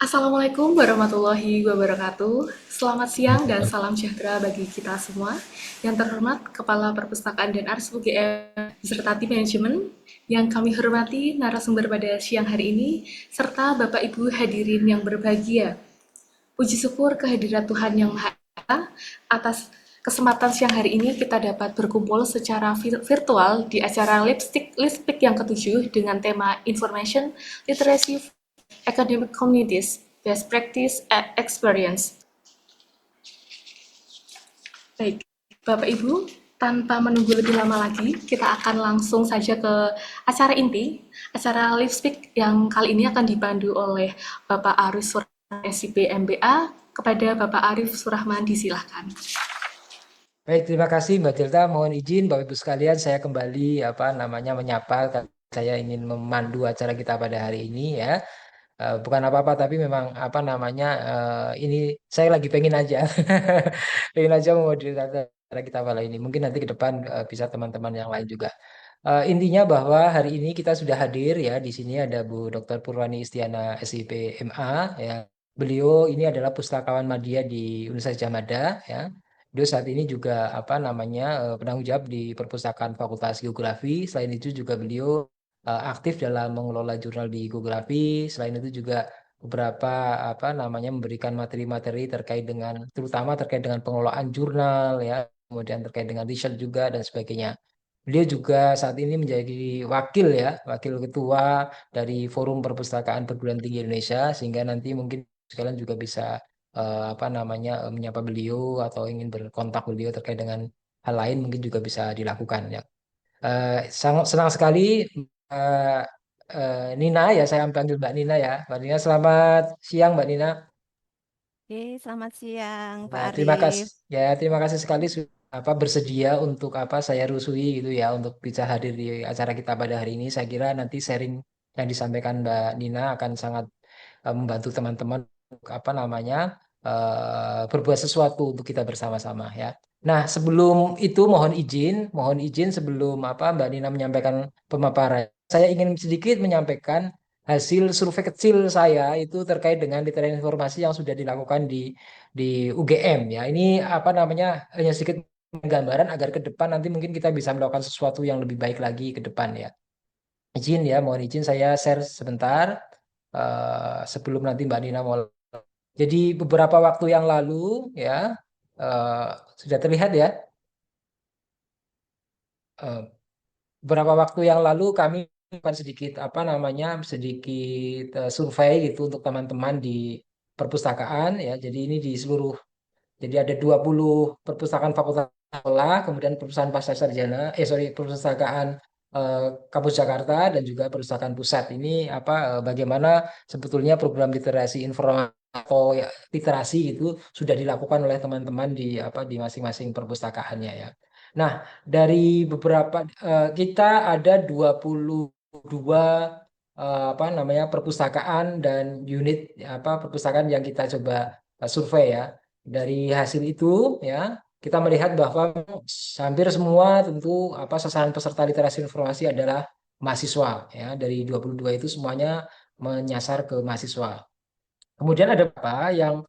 Assalamualaikum warahmatullahi wabarakatuh. Selamat siang dan salam sejahtera bagi kita semua. Yang terhormat Kepala Perpustakaan dan Arsip UGM beserta tim manajemen, yang kami hormati narasumber pada siang hari ini, serta Bapak Ibu hadirin yang berbahagia. Puji syukur kehadirat Tuhan Yang Maha Esa atas kesempatan siang hari ini kita dapat berkumpul secara virtual di acara Lipstick yang ketujuh dengan tema Information Literacy Academic Communities Best Practice and Experience. Baik, Bapak Ibu, tanpa menunggu lebih lama lagi, kita akan langsung saja ke acara inti. Acara Lipstick yang kali ini akan dipandu oleh Bapak Arif Surahman, SIP MBA. Kepada Bapak Arif Surahman, disilahkan. Baik, terima kasih Mbak Tilta. Mohon izin Bapak Ibu sekalian, saya kembali menyapa. Saya ingin memandu acara kita pada hari ini ya. Bukan apa-apa, tapi memang ini saya lagi pengen aja, pengen aja memadui acara kita pada ini. Mungkin nanti ke depan bisa teman-teman yang lain juga. Intinya bahwa hari ini kita sudah hadir ya. Di sini ada Bu Dr. Purwani Istiana SIP MA ya. Beliau ini adalah pustakawan madya di Universitas Gadjah Mada ya. Beliau saat ini juga penanggung jawab di Perpustakaan Fakultas Geografi. Selain itu juga beliau aktif dalam mengelola jurnal di Geografi. Selain itu juga beberapa memberikan materi-materi terkait dengan terutama terkait dengan pengelolaan jurnal ya, kemudian terkait dengan riset juga dan sebagainya. Beliau juga saat ini menjadi wakil ketua dari Forum Perpustakaan Perguruan Tinggi Indonesia, sehingga nanti mungkin sekalian juga bisa menyapa beliau atau ingin berkontak beliau terkait dengan hal lain mungkin juga bisa dilakukan ya. Sangat senang sekali eh, Nina ya, saya panggil Mbak Nina ya. Mbak Nina, selamat siang Mbak Nina. Oke, selamat siang Pak Nah, terima kasih Arief. ya, terima kasih sekali bersedia untuk saya rusui gitu ya untuk bisa hadir di acara kita pada hari ini. Saya kira nanti sharing yang disampaikan Mbak Nina akan sangat membantu teman-teman untuk berbuat sesuatu untuk kita bersama-sama ya. Nah, sebelum itu mohon izin sebelum Mbak Nina menyampaikan pemaparan, saya ingin sedikit menyampaikan hasil survei kecil saya itu terkait dengan literasi informasi yang sudah dilakukan di UGM ya. Ini hanya sedikit gambaran agar ke depan nanti mungkin kita bisa melakukan sesuatu yang lebih baik lagi ke depan ya. Mohon izin saya share sebentar sebelum nanti Mbak Nina mau. Jadi beberapa waktu yang lalu ya eh, sudah terlihat ya. eh, Beberapa waktu yang lalu kami melakukan sedikit survei gitu untuk teman-teman di perpustakaan ya. Jadi ini di seluruh. Jadi ada 20 perpustakaan fakultas sekolah, kemudian perpustakaan pasca sarjana, perpustakaan eh, kampus Jakarta dan juga perpustakaan pusat. Ini bagaimana sebetulnya program literasi informasi atau ya, literasi itu sudah dilakukan oleh teman-teman di masing-masing perpustakaannya ya. Nah, dari beberapa kita ada 22 perpustakaan dan unit perpustakaan yang kita coba survei ya. Dari hasil itu ya, kita melihat bahwa hampir semua tentu sasaran peserta literasi informasi adalah mahasiswa ya. Dari 22 itu semuanya menyasar ke mahasiswa. Kemudian ada apa yang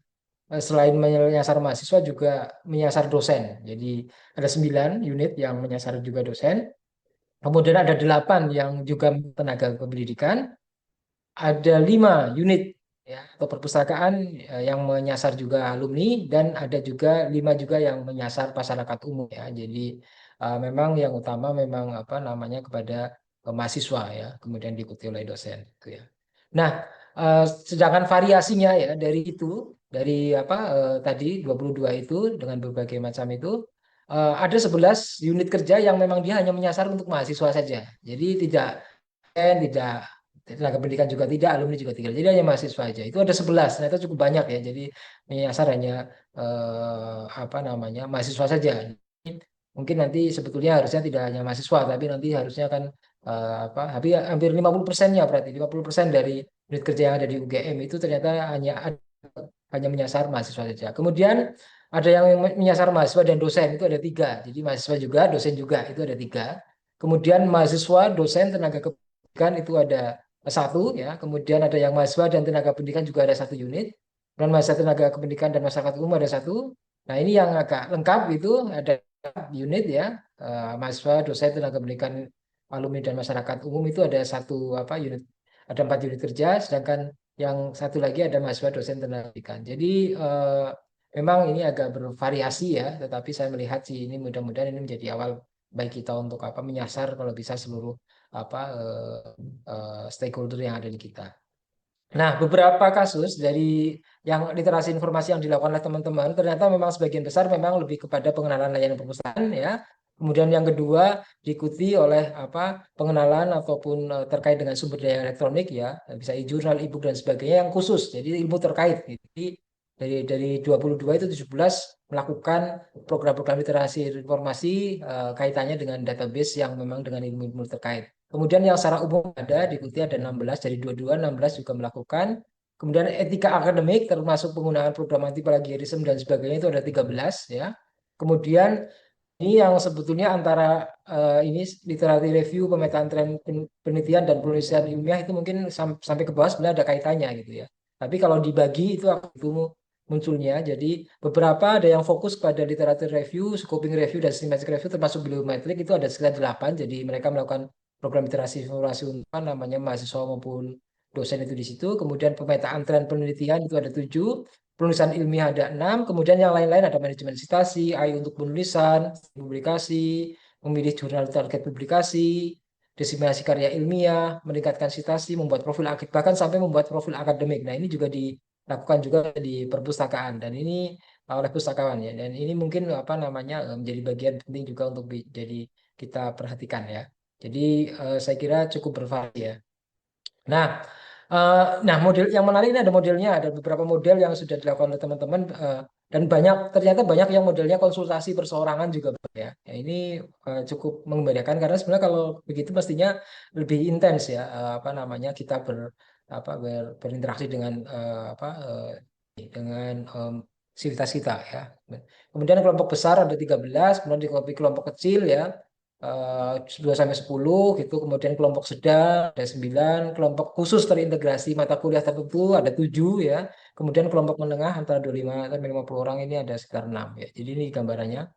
selain menyasar mahasiswa juga menyasar dosen. Jadi ada 9 unit yang menyasar juga dosen. Kemudian ada 8 yang juga tenaga kependidikan, ada 5 unit ya atau perpustakaan yang menyasar juga alumni dan ada juga 5 juga yang menyasar masyarakat umum ya. Jadi memang yang utama memang kepada mahasiswa ya, kemudian diikuti oleh dosen gitu ya. Nah, sedangkan variasinya ya dari tadi 22 itu dengan berbagai macam itu ada 11 unit kerja yang memang dia hanya menyasar untuk mahasiswa saja. Jadi tidak tenaga pendidikan juga tidak, alumni juga tidak. Jadi hanya mahasiswa aja. Itu ada 11. Nah, itu cukup banyak ya. Jadi menyasar hanya mahasiswa saja. Mungkin nanti sebetulnya harusnya tidak hanya mahasiswa, tapi nanti harusnya kan hampir hampir 50%-nya berarti 50% dari unit kerja yang ada di UGM itu ternyata hanya menyasar mahasiswa saja. Kemudian ada yang menyasar mahasiswa dan dosen itu ada 3. Jadi mahasiswa juga, dosen juga itu ada 3. Kemudian mahasiswa, dosen, tenaga kependidikan itu ada satu ya, kemudian ada yang mahasiswa dan tenaga pendidikan juga ada 1 unit, dan mahasiswa tenaga pendidikan dan masyarakat umum ada 1. Nah ini yang agak lengkap itu ada unit ya, mahasiswa, dosen, tenaga pendidikan, alumni dan masyarakat umum itu ada 1 unit, ada 4 unit kerja, sedangkan yang satu lagi ada mahasiswa, dosen, tenaga pendidikan. Jadi memang ini agak bervariasi ya, tetapi saya melihat sih ini mudah-mudahan ini menjadi awal baik kita untuk menyasar kalau bisa seluruh stakeholder yang ada di kita. Nah, beberapa kasus dari yang literasi informasi yang dilakukan oleh teman-teman ternyata memang sebagian besar memang lebih kepada pengenalan layanan perpustakaan ya. Kemudian yang kedua diikuti oleh pengenalan ataupun terkait dengan sumber daya elektronik ya, bisa e-jurnal, e-book dan sebagainya yang khusus. Jadi ilmu terkait. Jadi dari 22 itu 17 melakukan program-program literasi informasi kaitannya dengan database yang memang dengan ilmu-ilmu terkait. Kemudian yang secara umum diikuti ada 16, dari 22, 16 juga melakukan. Kemudian etika akademik termasuk penggunaan program anti plagiarisme dan sebagainya itu ada 13 ya. Kemudian ini yang sebetulnya antara ini literary review, pemetaan tren penelitian dan penulisan ilmiah itu mungkin sampai ke bawah sebenarnya ada kaitannya gitu ya. Tapi kalau dibagi itu munculnya. Jadi beberapa ada yang fokus pada literatur review, scoping review dan systematic review termasuk bibliometrik itu ada sekitar 8. Jadi mereka melakukan program literasi informasi untuk namanya mahasiswa maupun dosen itu di situ. Kemudian pemetaan tren penelitian itu ada 7, penulisan ilmiah ada 6, kemudian yang lain-lain ada manajemen citasi, AI untuk penulisan, publikasi, memilih jurnal target publikasi, diseminasi karya ilmiah, meningkatkan citasi, membuat profil bahkan sampai membuat profil akademik. Nah ini juga dilakukan juga di perpustakaan dan ini oleh pustakawan ya. Dan ini mungkin menjadi bagian penting juga untuk jadi kita perhatikan ya. Jadi saya kira cukup bervariasi ya. Nah, model yang menarik ini ada modelnya, ada beberapa model yang sudah dilakukan oleh teman-teman dan ternyata banyak yang modelnya konsultasi perseorangan juga ya. Ya ini cukup mengembirakan karena sebenarnya kalau begitu pastinya lebih intens ya kita berinteraksi dengan sivitas kita ya. Kemudian kelompok besar ada 13, kemudian di kelompok kecil ya 2 sampai 10 gitu, kemudian kelompok sedang ada 9, kelompok khusus terintegrasi mata kuliah tertentu ada 7 ya. Kemudian kelompok menengah antara 25 sampai 50 orang ini ada sekitar 6 ya. Jadi ini gambarannya.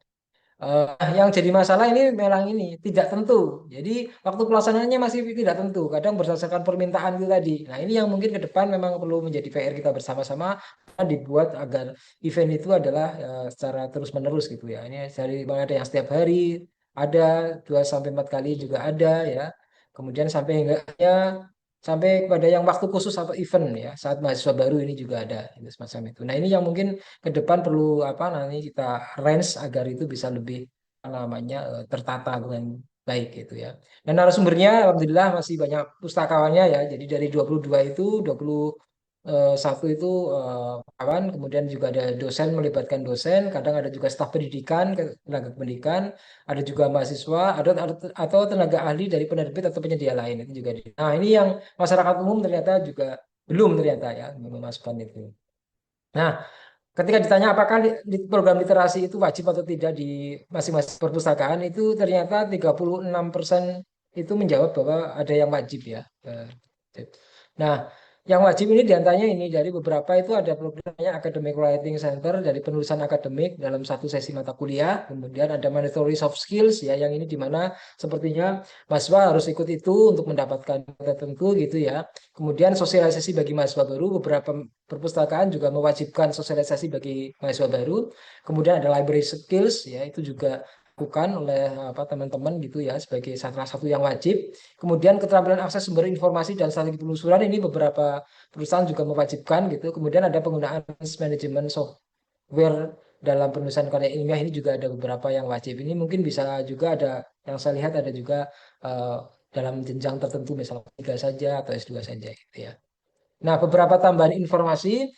Yang jadi masalah ini memang ini tidak tentu. Jadi waktu pelaksanaannya masih tidak tentu. Kadang berdasarkan permintaan itu tadi. Nah ini yang mungkin ke depan memang perlu menjadi PR kita bersama-sama dibuat agar event itu adalah secara terus-menerus gitu ya. Ini dari ada yang setiap hari, ada 2 sampai 4 kali juga ada ya. Kemudian sampai kepada yang waktu khusus atau event ya saat mahasiswa baru ini juga ada itu semacam itu. Nah ini yang mungkin ke depan perlu nanti kita range agar itu bisa lebih tertata dengan baik gitu ya. Dan narasumbernya alhamdulillah masih banyak pustakawannya ya. Jadi dari 22 itu 21 itu kawan, kemudian juga ada dosen melibatkan dosen, kadang ada juga staf pendidikan, tenaga pendidikan, ada juga mahasiswa, atau tenaga ahli dari penerbit atau penyedia lain itu juga. Nah, ini yang masyarakat umum ternyata juga belum ternyata ya memasukkan itu. Nah, ketika ditanya apakah program literasi itu wajib atau tidak di masing-masing perpustakaan, itu ternyata 36% itu menjawab bahwa ada yang wajib ya. Nah, yang wajib ini diantaranya ini dari beberapa itu ada programnya Academic Writing Center dari penulisan akademik dalam satu sesi mata kuliah. Kemudian ada mandatory soft skills ya, yang ini di mana sepertinya mahasiswa harus ikut itu untuk mendapatkan tertentu gitu ya. Kemudian sosialisasi bagi mahasiswa baru, beberapa perpustakaan juga mewajibkan sosialisasi bagi mahasiswa baru. Kemudian ada library skills ya, itu juga dilakukan oleh teman-teman gitu ya sebagai salah satu yang wajib. Kemudian keterampilan akses sumber informasi dan strategi penelusuran ini beberapa perusahaan juga mewajibkan gitu. Kemudian ada penggunaan manajemen software dalam penulisan karya ilmiah ini juga ada beberapa yang wajib. Ini mungkin bisa juga ada yang saya lihat ada juga uh, dalam jenjang tertentu misalnya 3 saja atau S2 saja gitu ya. Nah, beberapa tambahan informasi,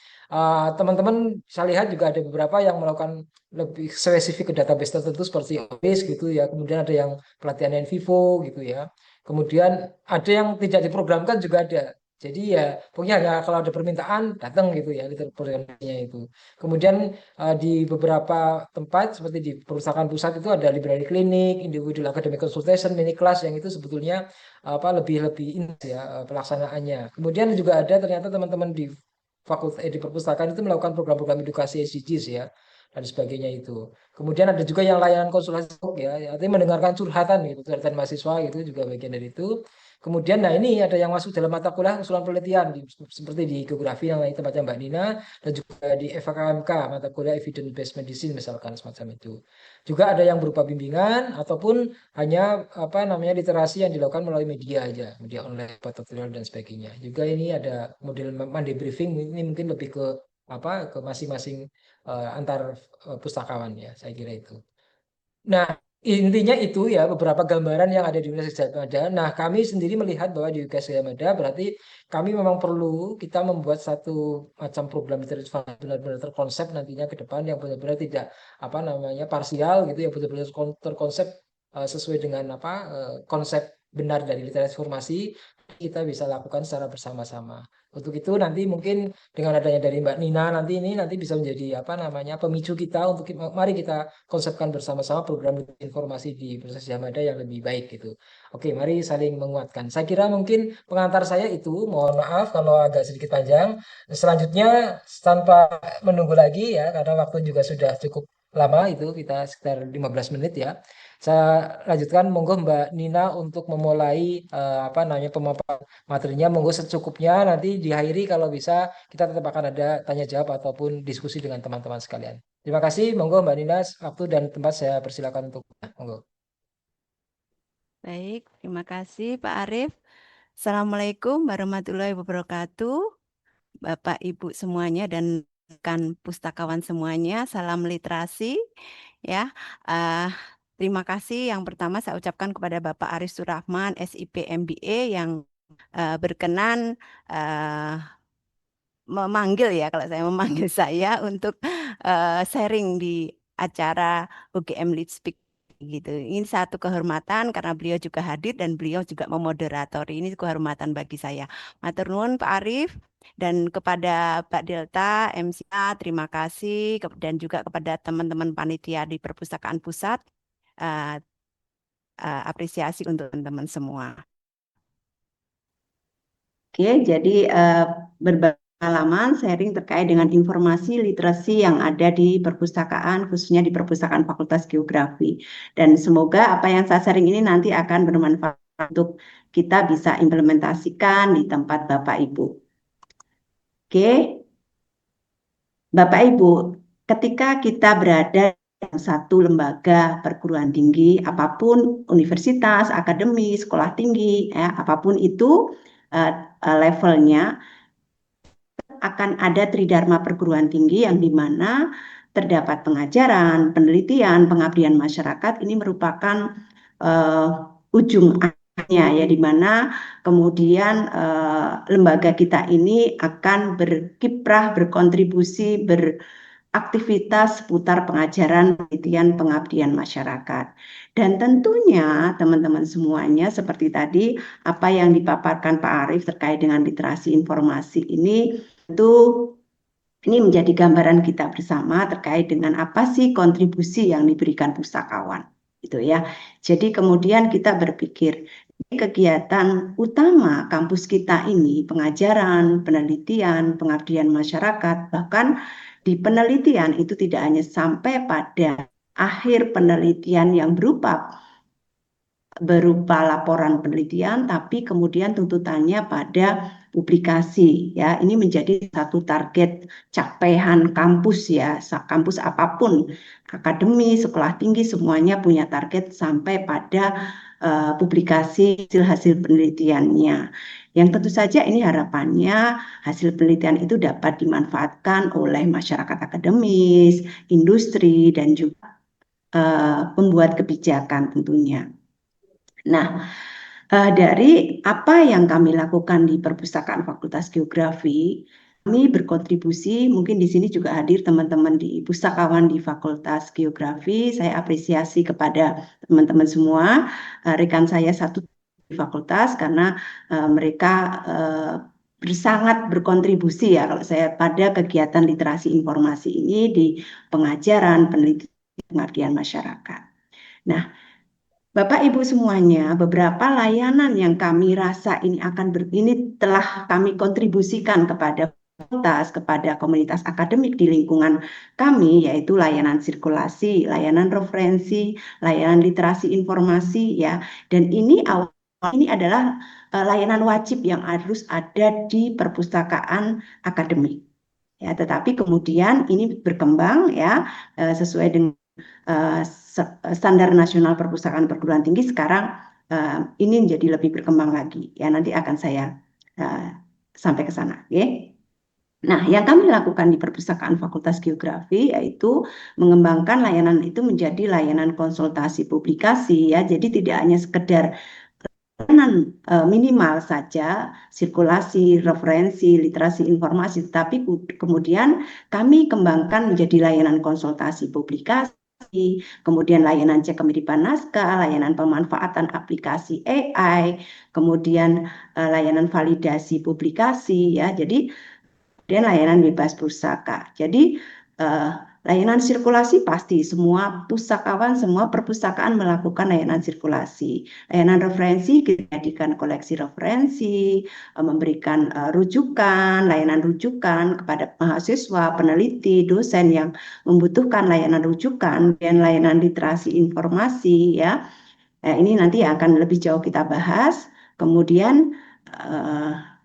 teman-teman saya lihat juga ada beberapa yang melakukan lebih spesifik ke database tertentu seperti OPIS gitu ya. Kemudian ada yang pelatihan in vivo gitu ya. Kemudian ada yang tidak diprogramkan juga ada. Jadi ya pokoknya kalau ada permintaan datang gitu ya literasinya itu. Kemudian di beberapa tempat seperti di perpustakaan pusat itu ada library klinik, individual academic consultation, mini class yang itu sebetulnya lebih intens ya pelaksanaannya. Kemudian juga ada ternyata teman-teman di di perpustakaan itu melakukan program-program edukasi SDGs ya dan sebagainya itu. Kemudian ada juga yang layanan konsultasi ya, artinya mendengarkan curhatan gitu, curhatan mahasiswa gitu juga bagian dari itu. Kemudian, nah ini ada yang masuk dalam mata kuliah usulan penelitian, seperti di geografi yang lain tempatnya Mbak Nina, dan juga di FKMK, mata kuliah Evidence Based Medicine misalkan semacam itu. Juga ada yang berupa bimbingan, ataupun hanya literasi yang dilakukan melalui media aja, media online, tutorial dan sebagainya. Juga ini ada model Monday briefing, ini mungkin lebih ke masing-masing antar pustakawan ya, saya kira itu. Nah, intinya itu ya beberapa gambaran yang ada di Universitas Gadjah Mada. Nah, kami sendiri melihat bahwa di UKS Gadjah Mada berarti kami memang perlu kita membuat satu macam program literasi benar-benar terkonsep nantinya ke depan yang benar-benar tidak parsial gitu, yang benar-benar terkonsep sesuai dengan konsep benar dari literasi informasi kita bisa lakukan secara bersama-sama. Untuk itu nanti mungkin dengan adanya dari Mbak Nina nanti bisa menjadi pemicu kita untuk mari kita konsepkan bersama-sama program informasi di Universitas Gadjah Mada yang lebih baik gitu. Oke, mari saling menguatkan. Saya kira mungkin pengantar saya itu, mohon maaf kalau agak sedikit panjang. Selanjutnya tanpa menunggu lagi ya, karena waktu juga sudah cukup lama itu, kita sekitar 15 menit ya. Saya lanjutkan, monggo Mbak Nina untuk memulai pemaparan materinya, monggo secukupnya, nanti diakhiri kalau bisa kita tetap akan ada tanya jawab ataupun diskusi dengan teman-teman sekalian. Terima kasih, monggo Mbak Nina, waktu dan tempat saya persilakan untuk monggo. Baik, terima kasih Pak Arief. Assalamualaikum warahmatullahi wabarakatuh. Bapak Ibu semuanya dan rekan pustakawan semuanya, salam literasi ya. Eh, terima kasih yang pertama saya ucapkan kepada Bapak Arief Surahman, SIP MBA yang berkenan memanggil ya, kalau saya memanggil saya untuk sharing di acara UGM Lead Speak gitu. Ini satu kehormatan karena beliau juga hadir dan beliau juga memoderatori. Ini kehormatan bagi saya. Matur nuwun Pak Arief dan kepada Pak Delta, MCA, terima kasih dan juga kepada teman-teman panitia di Perpustakaan Pusat. eh, apresiasi untuk teman-teman semua. Oke, jadi berbagi pengalaman sharing terkait dengan informasi literasi yang ada di perpustakaan, khususnya di perpustakaan Fakultas Geografi. Dan semoga apa yang saya sharing ini nanti akan bermanfaat untuk kita bisa implementasikan di tempat Bapak Ibu. Oke, Bapak Ibu, ketika kita berada di satu lembaga perguruan tinggi, apapun universitas, akademi, sekolah tinggi, ya, apapun itu levelnya, akan ada tridharma perguruan tinggi yang dimana terdapat pengajaran, penelitian, pengabdian masyarakat. Ini merupakan ujung akhirnya ya, di mana kemudian lembaga kita ini akan berkiprah, berkontribusi, beraktivitas seputar pengajaran, penelitian, pengabdian masyarakat. Dan tentunya teman-teman semuanya seperti tadi apa yang dipaparkan Pak Arief terkait dengan literasi informasi ini, tentu ini menjadi gambaran kita bersama terkait dengan apa sih kontribusi yang diberikan pustakawan, gitu ya. Jadi kemudian kita berpikir kegiatan utama kampus kita ini pengajaran, penelitian, pengabdian masyarakat, bahkan di penelitian itu tidak hanya sampai pada akhir penelitian yang berupa laporan penelitian, tapi kemudian tuntutannya pada publikasi ya. Ini menjadi satu target capaian kampus ya. Kampus apapun, akademi, sekolah tinggi semuanya punya target sampai pada publikasi hasil penelitiannya. Yang tentu saja ini harapannya hasil penelitian itu dapat dimanfaatkan oleh masyarakat akademis, industri, dan juga pembuat kebijakan tentunya. Nah, dari apa yang kami lakukan di Perpustakaan Fakultas Geografi, kami berkontribusi, mungkin di sini juga hadir teman-teman di pustakawan di Fakultas Geografi. Saya apresiasi kepada teman-teman semua, rekan saya satu di fakultas, karena mereka sangat berkontribusi ya kalau saya pada kegiatan literasi informasi ini di pengajaran, penelitian, pengabdian masyarakat. Nah, Bapak Ibu semuanya, beberapa layanan yang kami rasa ini ini telah kami kontribusikan kepada fakultas, kepada komunitas akademik di lingkungan kami, yaitu layanan sirkulasi, layanan referensi, layanan literasi informasi, ya. Dan ini adalah layanan wajib yang harus ada di perpustakaan akademik. Ya, tetapi kemudian ini berkembang ya sesuai dengan standar nasional perpustakaan perguruan tinggi. Sekarang ini menjadi lebih berkembang lagi. Ya, nanti akan saya sampai ke sana. Okay? Nah, yang kami lakukan di perpustakaan Fakultas Geografi yaitu mengembangkan layanan itu menjadi layanan konsultasi publikasi ya. Jadi tidak hanya sekedar layanan minimal saja, sirkulasi, referensi, literasi informasi, tapi kemudian kami kembangkan menjadi layanan konsultasi publikasi, kemudian layanan cek kemiripan naskah, layanan pemanfaatan aplikasi AI, kemudian layanan validasi publikasi ya. Jadi kemudian layanan bebas pustaka. Jadi layanan sirkulasi pasti semua pustakawan, semua perpustakaan melakukan layanan sirkulasi. Layanan referensi kita jadikan koleksi referensi, memberikan rujukan, layanan rujukan kepada mahasiswa, peneliti, dosen yang membutuhkan layanan rujukan, dan layanan literasi informasi ya. Ini nanti akan lebih jauh kita bahas. Kemudian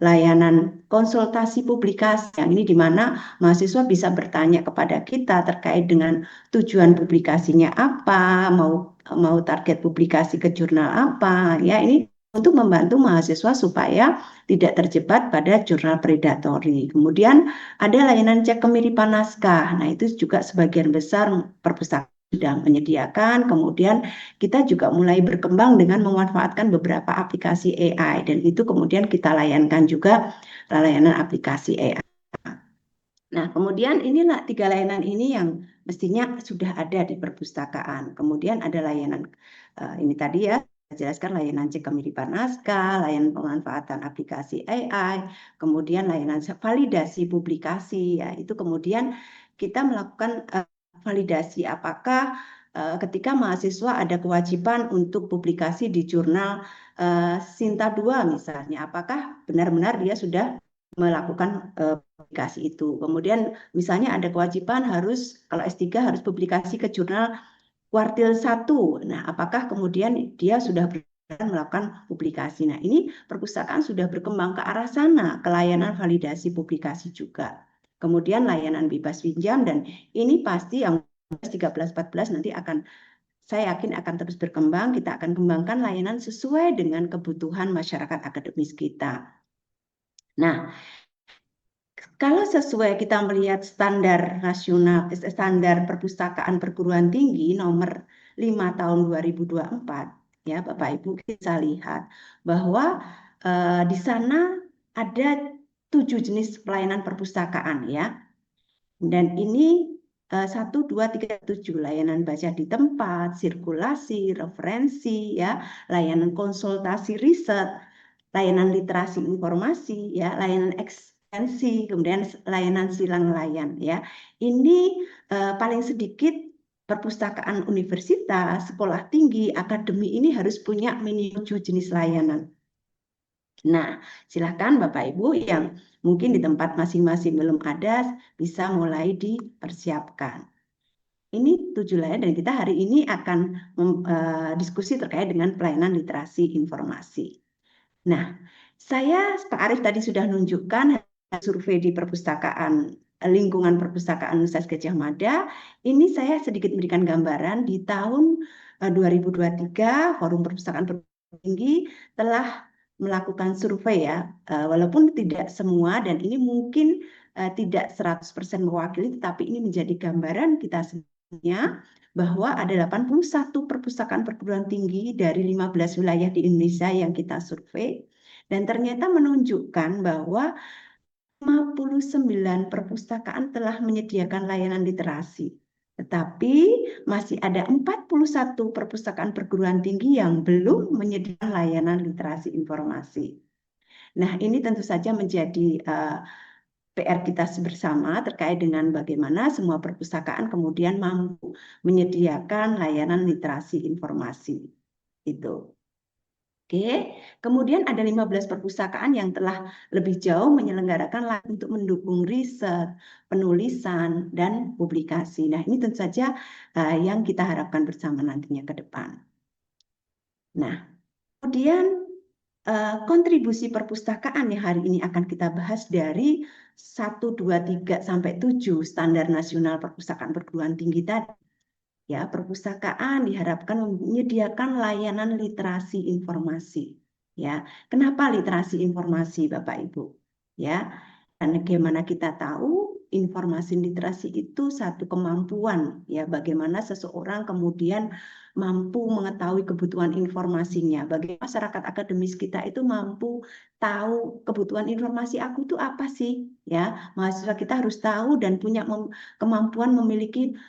layanan konsultasi publikasi yang ini di mana mahasiswa bisa bertanya kepada kita terkait dengan tujuan publikasinya apa, mau target publikasi ke jurnal apa, ya ini untuk membantu mahasiswa supaya tidak terjebak pada jurnal predatori. Kemudian ada layanan cek kemiripan naskah. Nah, itu juga sebagian besar perpustakaan sudah menyediakan. Kemudian kita juga mulai berkembang dengan memanfaatkan beberapa aplikasi AI dan itu kemudian kita layankan juga layanan aplikasi AI. Nah, kemudian inilah 3 layanan ini yang mestinya sudah ada di perpustakaan. Kemudian ada layanan ini tadi ya, saya jelaskan layanan cek kemiripan naskah, layanan pemanfaatan aplikasi AI, kemudian layanan validasi publikasi ya. Itu kemudian kita melakukan validasi apakah ketika mahasiswa ada kewajiban untuk publikasi di jurnal Sinta 2 misalnya, apakah benar-benar dia sudah melakukan publikasi itu. Kemudian misalnya ada kewajiban harus, kalau S3 harus publikasi ke jurnal kuartil 1. Nah, apakah kemudian dia sudah melakukan publikasi. Nah, ini perpustakaan sudah berkembang ke arah sana, ke layanan validasi publikasi juga. Kemudian layanan bebas pinjam dan ini pasti yang 13-14 nanti saya yakin akan terus berkembang. Kita akan kembangkan layanan sesuai dengan kebutuhan masyarakat akademis kita. Nah, kalau sesuai kita melihat standar nasional, standar perpustakaan perguruan tinggi nomor 5 tahun 2024, ya Bapak Ibu bisa lihat bahwa di sana ada 7 jenis pelayanan perpustakaan ya. Dan ini 1, 2, 3, 7 layanan baca di tempat, sirkulasi, referensi ya, layanan konsultasi riset, layanan literasi informasi ya, layanan ekstensi, kemudian layanan silang layan ya. Ini paling sedikit perpustakaan universitas, sekolah tinggi, akademi ini harus punya minimum 7 jenis layanan. Nah, silakan Bapak Ibu yang mungkin di tempat masing-masing belum ada, bisa mulai dipersiapkan. Ini 7 layanan dan kita hari ini akan diskusi terkait dengan pelayanan literasi informasi. Nah, Pak Arief tadi sudah menunjukkan survei di perpustakaan, lingkungan perpustakaan Universitas Gadjah Mada. Ini saya sedikit memberikan gambaran di tahun 2023, Forum Perpustakaan Perguruan Tinggi telah melakukan survei ya, walaupun tidak semua dan ini mungkin tidak 100% mewakili, tetapi ini menjadi gambaran kita sebenarnya bahwa ada 81 perpustakaan perguruan tinggi dari 15 wilayah di Indonesia yang kita survei dan ternyata menunjukkan bahwa 59 perpustakaan telah menyediakan layanan literasi. Tetapi masih ada 41 perpustakaan perguruan tinggi yang belum menyediakan layanan literasi informasi. Nah, ini tentu saja menjadi PR kita bersama terkait dengan bagaimana semua perpustakaan kemudian mampu menyediakan layanan literasi informasi. Itu. Oke, kemudian ada 15 perpustakaan yang telah lebih jauh menyelenggarakan untuk mendukung riset, penulisan, dan publikasi. Nah, ini tentu saja yang kita harapkan bersama nantinya ke depan. Nah, kemudian kontribusi perpustakaan yang hari ini akan kita bahas dari 1, 2, 3, sampai 7 standar nasional perpustakaan perguruan tinggi tadi. Ya, perpustakaan diharapkan menyediakan layanan literasi informasi. Ya, kenapa literasi informasi, Bapak Ibu? Ya, karena bagaimana kita tahu informasi literasi itu satu kemampuan, ya, bagaimana seseorang kemudian mampu mengetahui kebutuhan informasinya. Bagaimana masyarakat akademis kita itu mampu tahu kebutuhan informasi aku itu apa sih? Ya, mahasiswa kita harus tahu dan punya kemampuan memiliki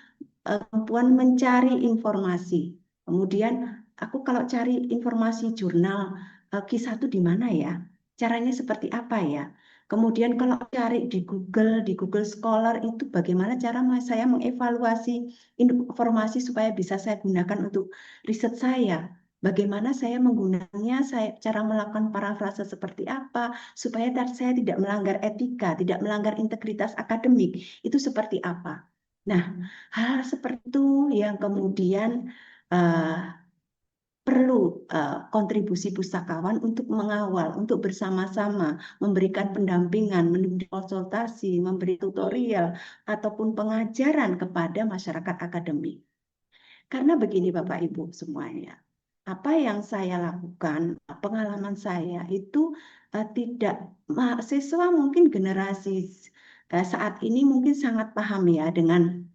kemampuan mencari informasi. Kemudian aku kalau cari informasi jurnal Q1 di mana ya? Caranya seperti apa ya? Kemudian kalau cari di Google Scholar itu bagaimana cara saya mengevaluasi informasi supaya bisa saya gunakan untuk riset saya? Bagaimana saya menggunakannya, cara melakukan parafrase seperti apa, supaya saya tidak melanggar etika, tidak melanggar integritas akademik, itu seperti apa? Nah, hal seperti itu yang kemudian perlu kontribusi pustakawan untuk mengawal, untuk bersama-sama memberikan pendampingan, memberi konsultasi, memberi tutorial, ataupun pengajaran kepada masyarakat akademik. Karena begini Bapak Ibu semuanya, apa yang saya lakukan, pengalaman saya itu tidak, mahasiswa mungkin generasi saat ini mungkin sangat paham ya dengan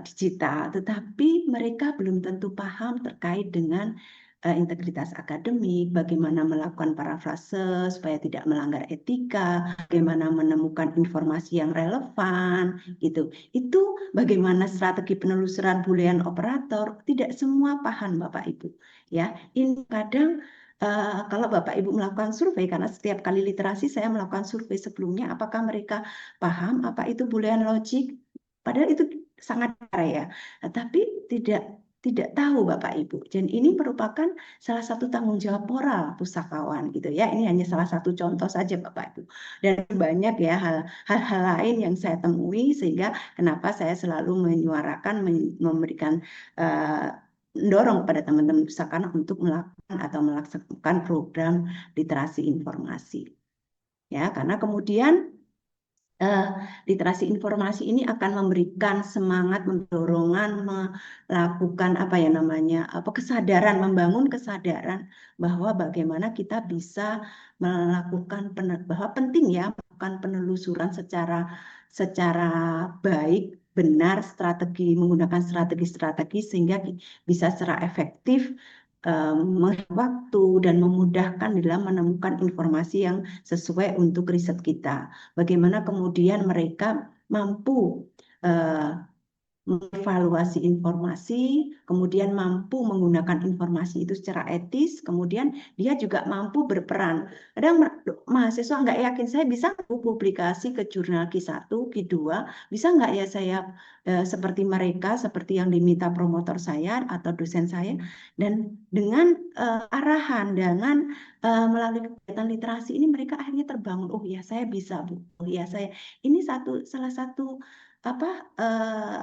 digital, tetapi mereka belum tentu paham terkait dengan integritas akademik, bagaimana melakukan parafrase supaya tidak melanggar etika, bagaimana menemukan informasi yang relevan, gitu. Itu bagaimana strategi penelusuran Boolean operator, tidak semua paham Bapak Ibu. Ya, ini kadang kalau Bapak Ibu melakukan survei, karena setiap kali literasi saya melakukan survei sebelumnya, apakah mereka paham apa itu Boolean logic? Padahal itu sangat ya, tapi tidak tahu Bapak Ibu. Dan ini merupakan salah satu tanggung jawab moral pustakawan gitu ya. Ini hanya salah satu contoh saja Bapak Ibu. Dan banyak ya hal-hal lain yang saya temui sehingga kenapa saya selalu menyuarakan, memberikan mendorong kepada teman-teman pustakawan untuk melakukan atau melaksanakan program literasi informasi. Ya, karena kemudian literasi informasi ini akan memberikan semangat, dorongan melakukan apa ya namanya, kesadaran, membangun kesadaran bahwa bagaimana kita bisa melakukan bahwa penting ya melakukan penelusuran secara baik, benar, menggunakan strategi-strategi sehingga bisa secara efektif waktu dan memudahkan dalam menemukan informasi yang sesuai untuk riset kita. Bagaimana kemudian mereka mampu mengevaluasi informasi, kemudian mampu menggunakan informasi itu secara etis, kemudian dia juga mampu berperan. Kadang mahasiswa nggak yakin, saya bisa publikasi ke jurnal Q1, Q2, bisa nggak ya saya seperti mereka, seperti yang diminta promotor saya atau dosen saya, dan dengan arahan, dengan melalui kegiatan literasi ini mereka akhirnya terbangun, oh ya saya bisa Bu, oh ya saya, ini salah satu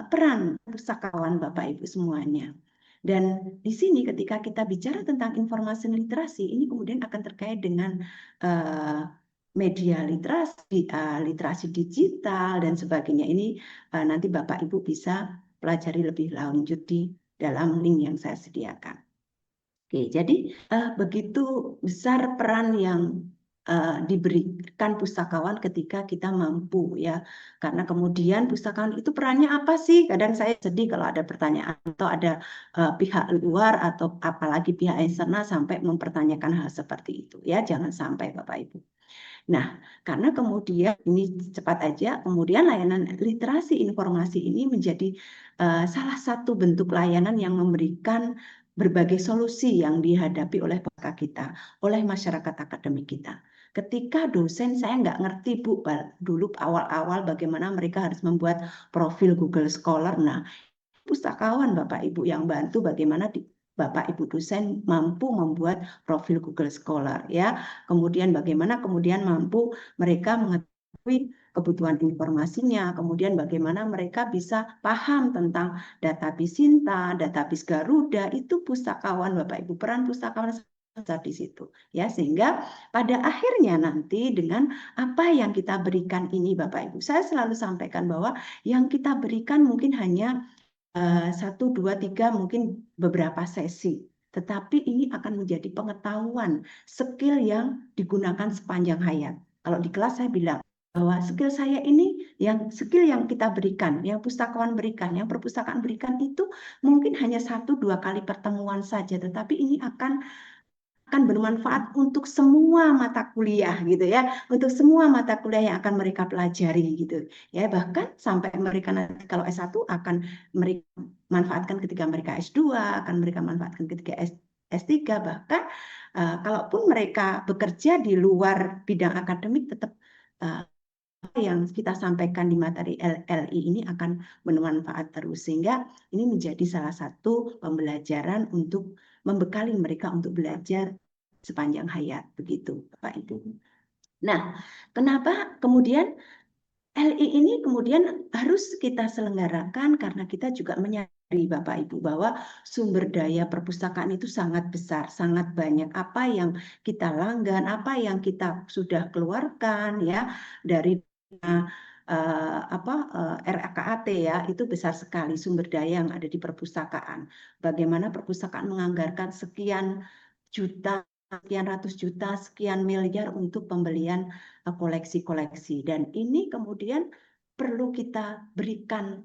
peran pustakawan Bapak Ibu semuanya. Dan di sini ketika kita bicara tentang informasi literasi, ini kemudian akan terkait dengan media literasi, literasi digital dan sebagainya. Ini nanti Bapak Ibu bisa pelajari lebih lanjut di dalam link yang saya sediakan. Oke, jadi begitu besar peran yang diberikan pustakawan ketika kita mampu ya, karena kemudian pustakawan itu perannya apa sih? Kadang saya sedih kalau ada pertanyaan atau ada pihak luar atau apalagi pihak eksternal sampai mempertanyakan hal seperti itu ya, jangan sampai Bapak Ibu. Nah, karena kemudian ini cepat aja, kemudian layanan literasi informasi ini menjadi salah satu bentuk layanan yang memberikan berbagai solusi yang dihadapi oleh pustaka kita, oleh masyarakat akademik kita. Ketika dosen, saya nggak ngerti Bu, dulu awal-awal bagaimana mereka harus membuat profil Google Scholar. Nah, pustakawan Bapak Ibu yang bantu bagaimana Bapak Ibu dosen mampu membuat profil Google Scholar ya. Kemudian bagaimana kemudian mampu mereka mengetahui kebutuhan informasinya, kemudian bagaimana mereka bisa paham tentang database Sinta, database Garuda, itu pustakawan Bapak Ibu, peran pustakawan di situ ya, sehingga pada akhirnya nanti dengan apa yang kita berikan ini Bapak Ibu, saya selalu sampaikan bahwa yang kita berikan mungkin hanya 1, 2, 3 mungkin beberapa sesi, tetapi ini akan menjadi pengetahuan, skill yang digunakan sepanjang hayat. Kalau di kelas saya bilang bahwa skill saya ini, skill yang kita berikan, yang pustakawan berikan, yang perpustakaan berikan itu mungkin hanya 1, 2 kali pertemuan saja, tetapi ini akan bermanfaat untuk semua mata kuliah gitu ya, untuk semua mata kuliah yang akan mereka pelajari gitu ya, bahkan sampai mereka nanti kalau S1 akan mereka manfaatkan ketika mereka S2, akan mereka manfaatkan ketika S3, bahkan kalaupun mereka bekerja di luar bidang akademik tetap yang kita sampaikan di materi LI ini akan bermanfaat terus, sehingga ini menjadi salah satu pembelajaran untuk membekali mereka untuk belajar sepanjang hayat, begitu Bapak Ibu. Nah, kenapa kemudian LI ini kemudian harus kita selenggarakan, karena kita juga menyadari Bapak Ibu bahwa sumber daya perpustakaan itu sangat besar, sangat banyak. Apa yang kita langgan, apa yang kita sudah keluarkan ya dari RAKAT ya, itu besar sekali sumber daya yang ada di perpustakaan. Bagaimana perpustakaan menganggarkan sekian juta, sekian ratus juta, sekian miliar untuk pembelian koleksi-koleksi, dan ini kemudian perlu kita berikan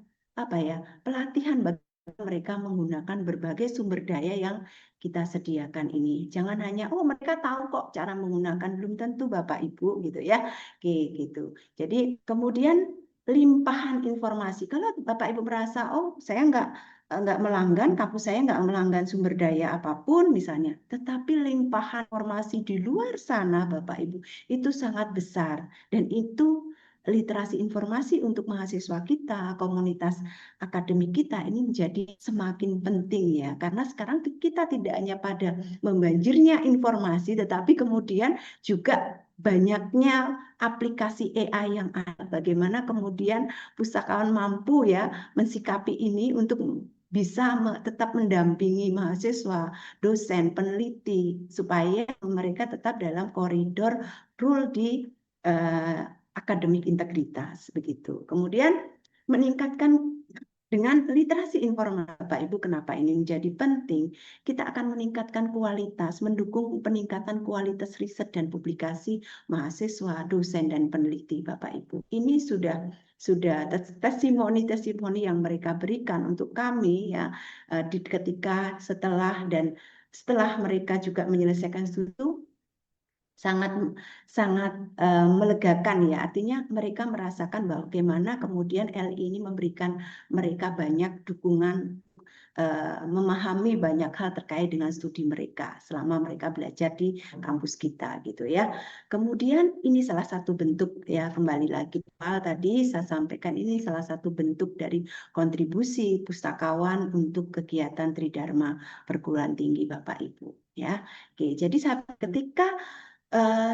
pelatihan bagi mereka menggunakan berbagai sumber daya yang kita sediakan ini. Jangan hanya mereka tahu kok cara menggunakan, belum tentu Bapak Ibu gitu ya. Oke, gitu. Jadi kemudian limpahan informasi. Kalau Bapak Ibu merasa saya nggak melanggan, kampus saya nggak melanggan sumber daya apapun misalnya, tetapi limpahan informasi di luar sana Bapak Ibu itu sangat besar, dan itu literasi informasi untuk mahasiswa kita, komunitas akademik kita ini menjadi semakin penting ya, karena sekarang kita tidak hanya pada membanjirnya informasi, tetapi kemudian juga banyaknya aplikasi AI yang ada. Bagaimana kemudian pustakawan mampu ya mensikapi ini untuk bisa tetap mendampingi mahasiswa, dosen, peneliti, supaya mereka tetap dalam koridor rule di akademik integritas begitu. Kemudian meningkatkan dengan literasi informasi Bapak Ibu, kenapa ini menjadi penting? Kita akan meningkatkan kualitas, mendukung peningkatan kualitas riset dan publikasi mahasiswa, dosen, dan peneliti Bapak Ibu. Ini sudah testimoni-testimoni yang mereka berikan untuk kami ya, ketika setelah mereka juga menyelesaikan studi, sangat melegakan ya, artinya mereka merasakan bagaimana kemudian LI ini memberikan mereka banyak dukungan, memahami banyak hal terkait dengan studi mereka selama mereka belajar di kampus kita gitu ya. Kemudian ini salah satu bentuk ya, kembali lagi tadi saya sampaikan, ini salah satu bentuk dari kontribusi pustakawan untuk kegiatan Tridharma perguruan tinggi Bapak Ibu ya. Oke, jadi ketika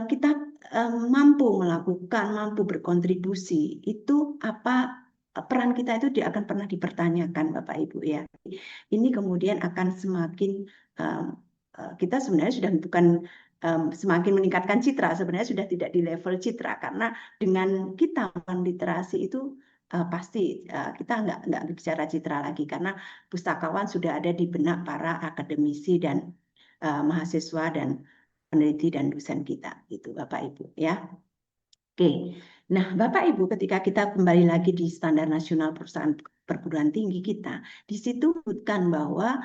kita mampu melakukan, mampu berkontribusi, itu apa peran kita itu akan pernah dipertanyakan Bapak Ibu ya. Ini kemudian akan semakin kita sebenarnya sudah bukan semakin meningkatkan citra, sebenarnya sudah tidak di level citra, karena dengan kita melakukan literasi itu pasti kita nggak bicara citra lagi, karena pustakawan sudah ada di benak para akademisi dan mahasiswa dan peneliti dan dosen kita gitu Bapak Ibu ya. Oke. Nah, Bapak Ibu, ketika kita kembali lagi di standar nasional perusahaan perguruan tinggi kita, di situ disebutkan bahwa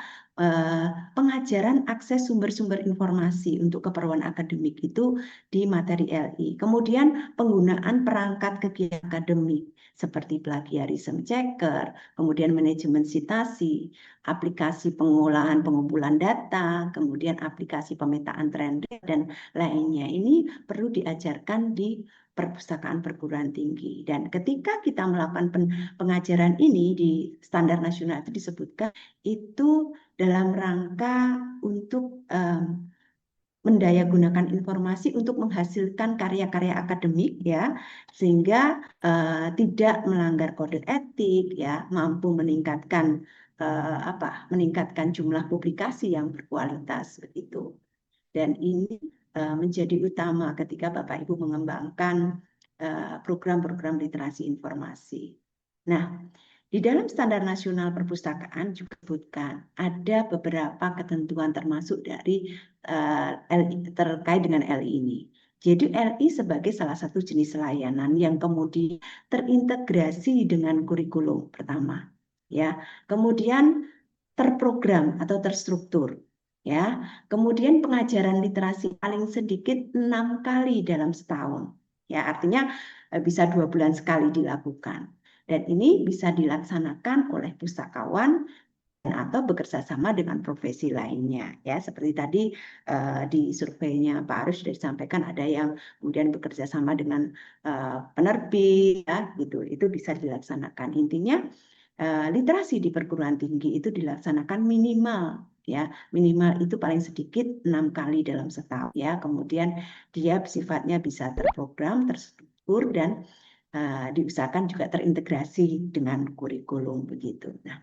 pengajaran akses sumber-sumber informasi untuk keperluan akademik itu di materi LI. Kemudian penggunaan perangkat kegiatan akademik seperti plagiarism checker, kemudian manajemen sitasi, aplikasi pengolahan pengumpulan data, kemudian aplikasi pemetaan tren dan lainnya. Ini perlu diajarkan di perpustakaan perguruan tinggi. Dan ketika kita melakukan pengajaran ini di standar nasional itu disebutkan itu dalam rangka untuk mendayagunakan informasi untuk menghasilkan karya-karya akademik ya, sehingga tidak melanggar kode etik ya, mampu meningkatkan jumlah publikasi yang berkualitas begitu. Dan ini menjadi utama ketika Bapak Ibu mengembangkan program-program literasi informasi. Nah, di dalam standar nasional perpustakaan juga disebutkan ada beberapa ketentuan termasuk dari terkait dengan LI ini. Jadi LI sebagai salah satu jenis layanan yang kemudian terintegrasi dengan kurikulum pertama, ya. Kemudian terprogram atau terstruktur, ya. Kemudian pengajaran literasi paling sedikit 6 kali dalam setahun, ya. Artinya bisa 2 bulan sekali dilakukan. Dan ini bisa dilaksanakan oleh pustakawan atau bekerja sama dengan profesi lainnya ya, seperti tadi di surveinya Pak Arus sudah disampaikan ada yang kemudian bekerja sama dengan penerbit ya gitu, itu bisa dilaksanakan. Intinya literasi di perguruan tinggi itu dilaksanakan minimal ya, minimal itu paling sedikit 6 kali dalam setahun ya. Kemudian dia sifatnya bisa terprogram, terstruktur, dan diusahakan juga terintegrasi dengan kurikulum begitu. Nah,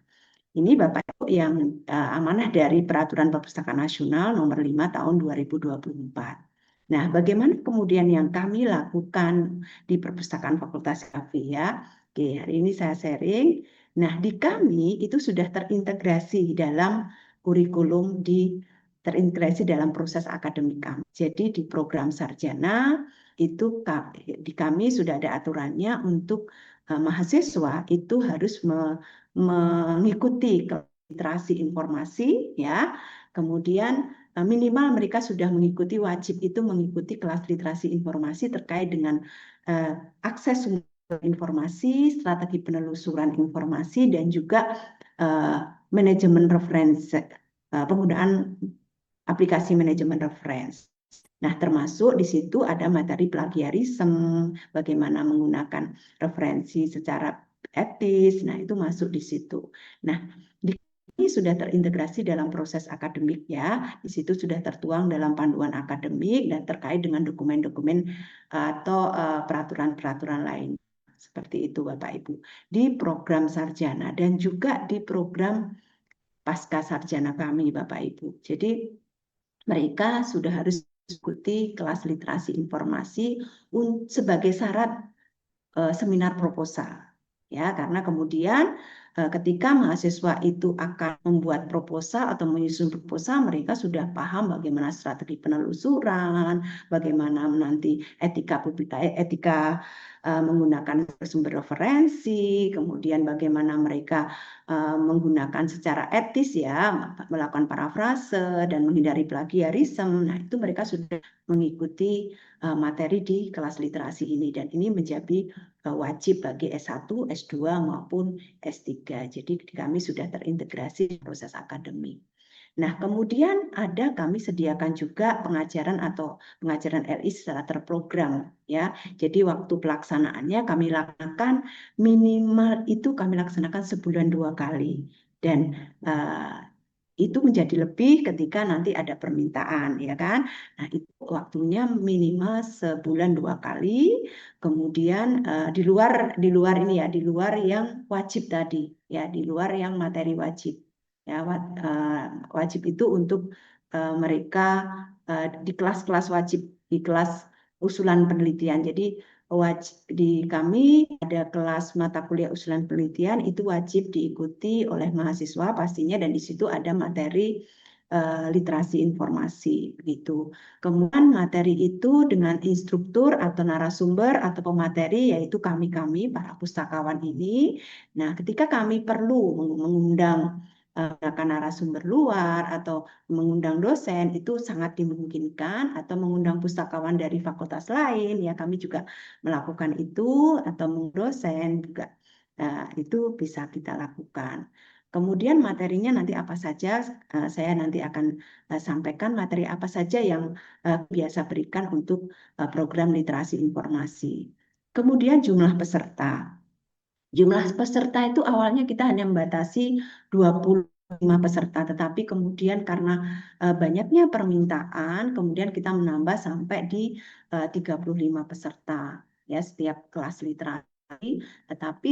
ini Bapak Ibu yang amanah dari Peraturan Perpustakaan Nasional Nomor 5 Tahun 2024. Nah, bagaimana kemudian yang kami lakukan di Perpustakaan Fakultas KAFI ya? Oke, hari ini saya sharing. Nah, di kami itu sudah terintegrasi dalam kurikulum, terintegrasi dalam proses akademik kami. Jadi di program sarjana itu di kami sudah ada aturannya untuk mahasiswa itu harus mengikuti literasi informasi ya, kemudian minimal mereka sudah wajib itu mengikuti kelas literasi informasi terkait dengan akses sumber informasi, strategi penelusuran informasi, dan juga manajemen referensi, penggunaan aplikasi manajemen referensi. Nah, termasuk di situ ada materi plagiarisme, bagaimana menggunakan referensi secara etis. Nah, itu masuk di situ. Nah, ini sudah terintegrasi dalam proses akademik ya. Di situ sudah tertuang dalam panduan akademik dan terkait dengan dokumen-dokumen atau peraturan-peraturan lain. Seperti itu Bapak Ibu. Di program sarjana dan juga di program pasca sarjana kami Bapak Ibu. Jadi mereka sudah harus mengikuti kelas literasi informasi sebagai syarat seminar proposal ya, karena kemudian ketika mahasiswa itu akan membuat proposal atau menyusun proposal, mereka sudah paham bagaimana strategi penelusuran, bagaimana nanti etika menggunakan sumber referensi, kemudian bagaimana mereka menggunakan secara etis ya, melakukan parafrase dan menghindari plagiarisme. Nah, itu mereka sudah mengikuti materi di kelas literasi ini, dan ini menjadi wajib bagi S1, S2 maupun S3. Jadi kami sudah terintegrasi proses akademik. Nah, kemudian kami sediakan juga pengajaran LI secara terprogram ya. Jadi waktu pelaksanaannya kami lakukan minimal itu kami laksanakan sebulan 2 kali, dan itu menjadi lebih ketika nanti ada permintaan ya kan. Nah, itu waktunya minimal sebulan 2 kali. Kemudian di luar ini ya, di luar yang wajib tadi ya, di luar yang materi wajib ya. Wajib itu untuk mereka di kelas-kelas wajib, di kelas usulan penelitian. Jadi di kami ada kelas mata kuliah usulan penelitian, itu wajib diikuti oleh mahasiswa pastinya, dan di situ ada materi literasi informasi gitu. Kemudian materi itu dengan instruktur atau narasumber atau pemateri, yaitu kami para pustakawan ini. Nah, ketika kami perlu mengundang menggunakan narasumber luar atau mengundang dosen itu sangat dimungkinkan, atau mengundang pustakawan dari fakultas lain ya, kami juga melakukan itu, atau mengundang dosen juga itu bisa kita lakukan. Kemudian materinya nanti apa saja, saya nanti akan sampaikan materi apa saja yang biasa berikan untuk program literasi informasi. Kemudian jumlah peserta. Jumlah peserta itu awalnya kita hanya membatasi 25 peserta, tetapi kemudian karena banyaknya permintaan, kemudian kita menambah sampai di 35 peserta ya setiap kelas literasi. Tetapi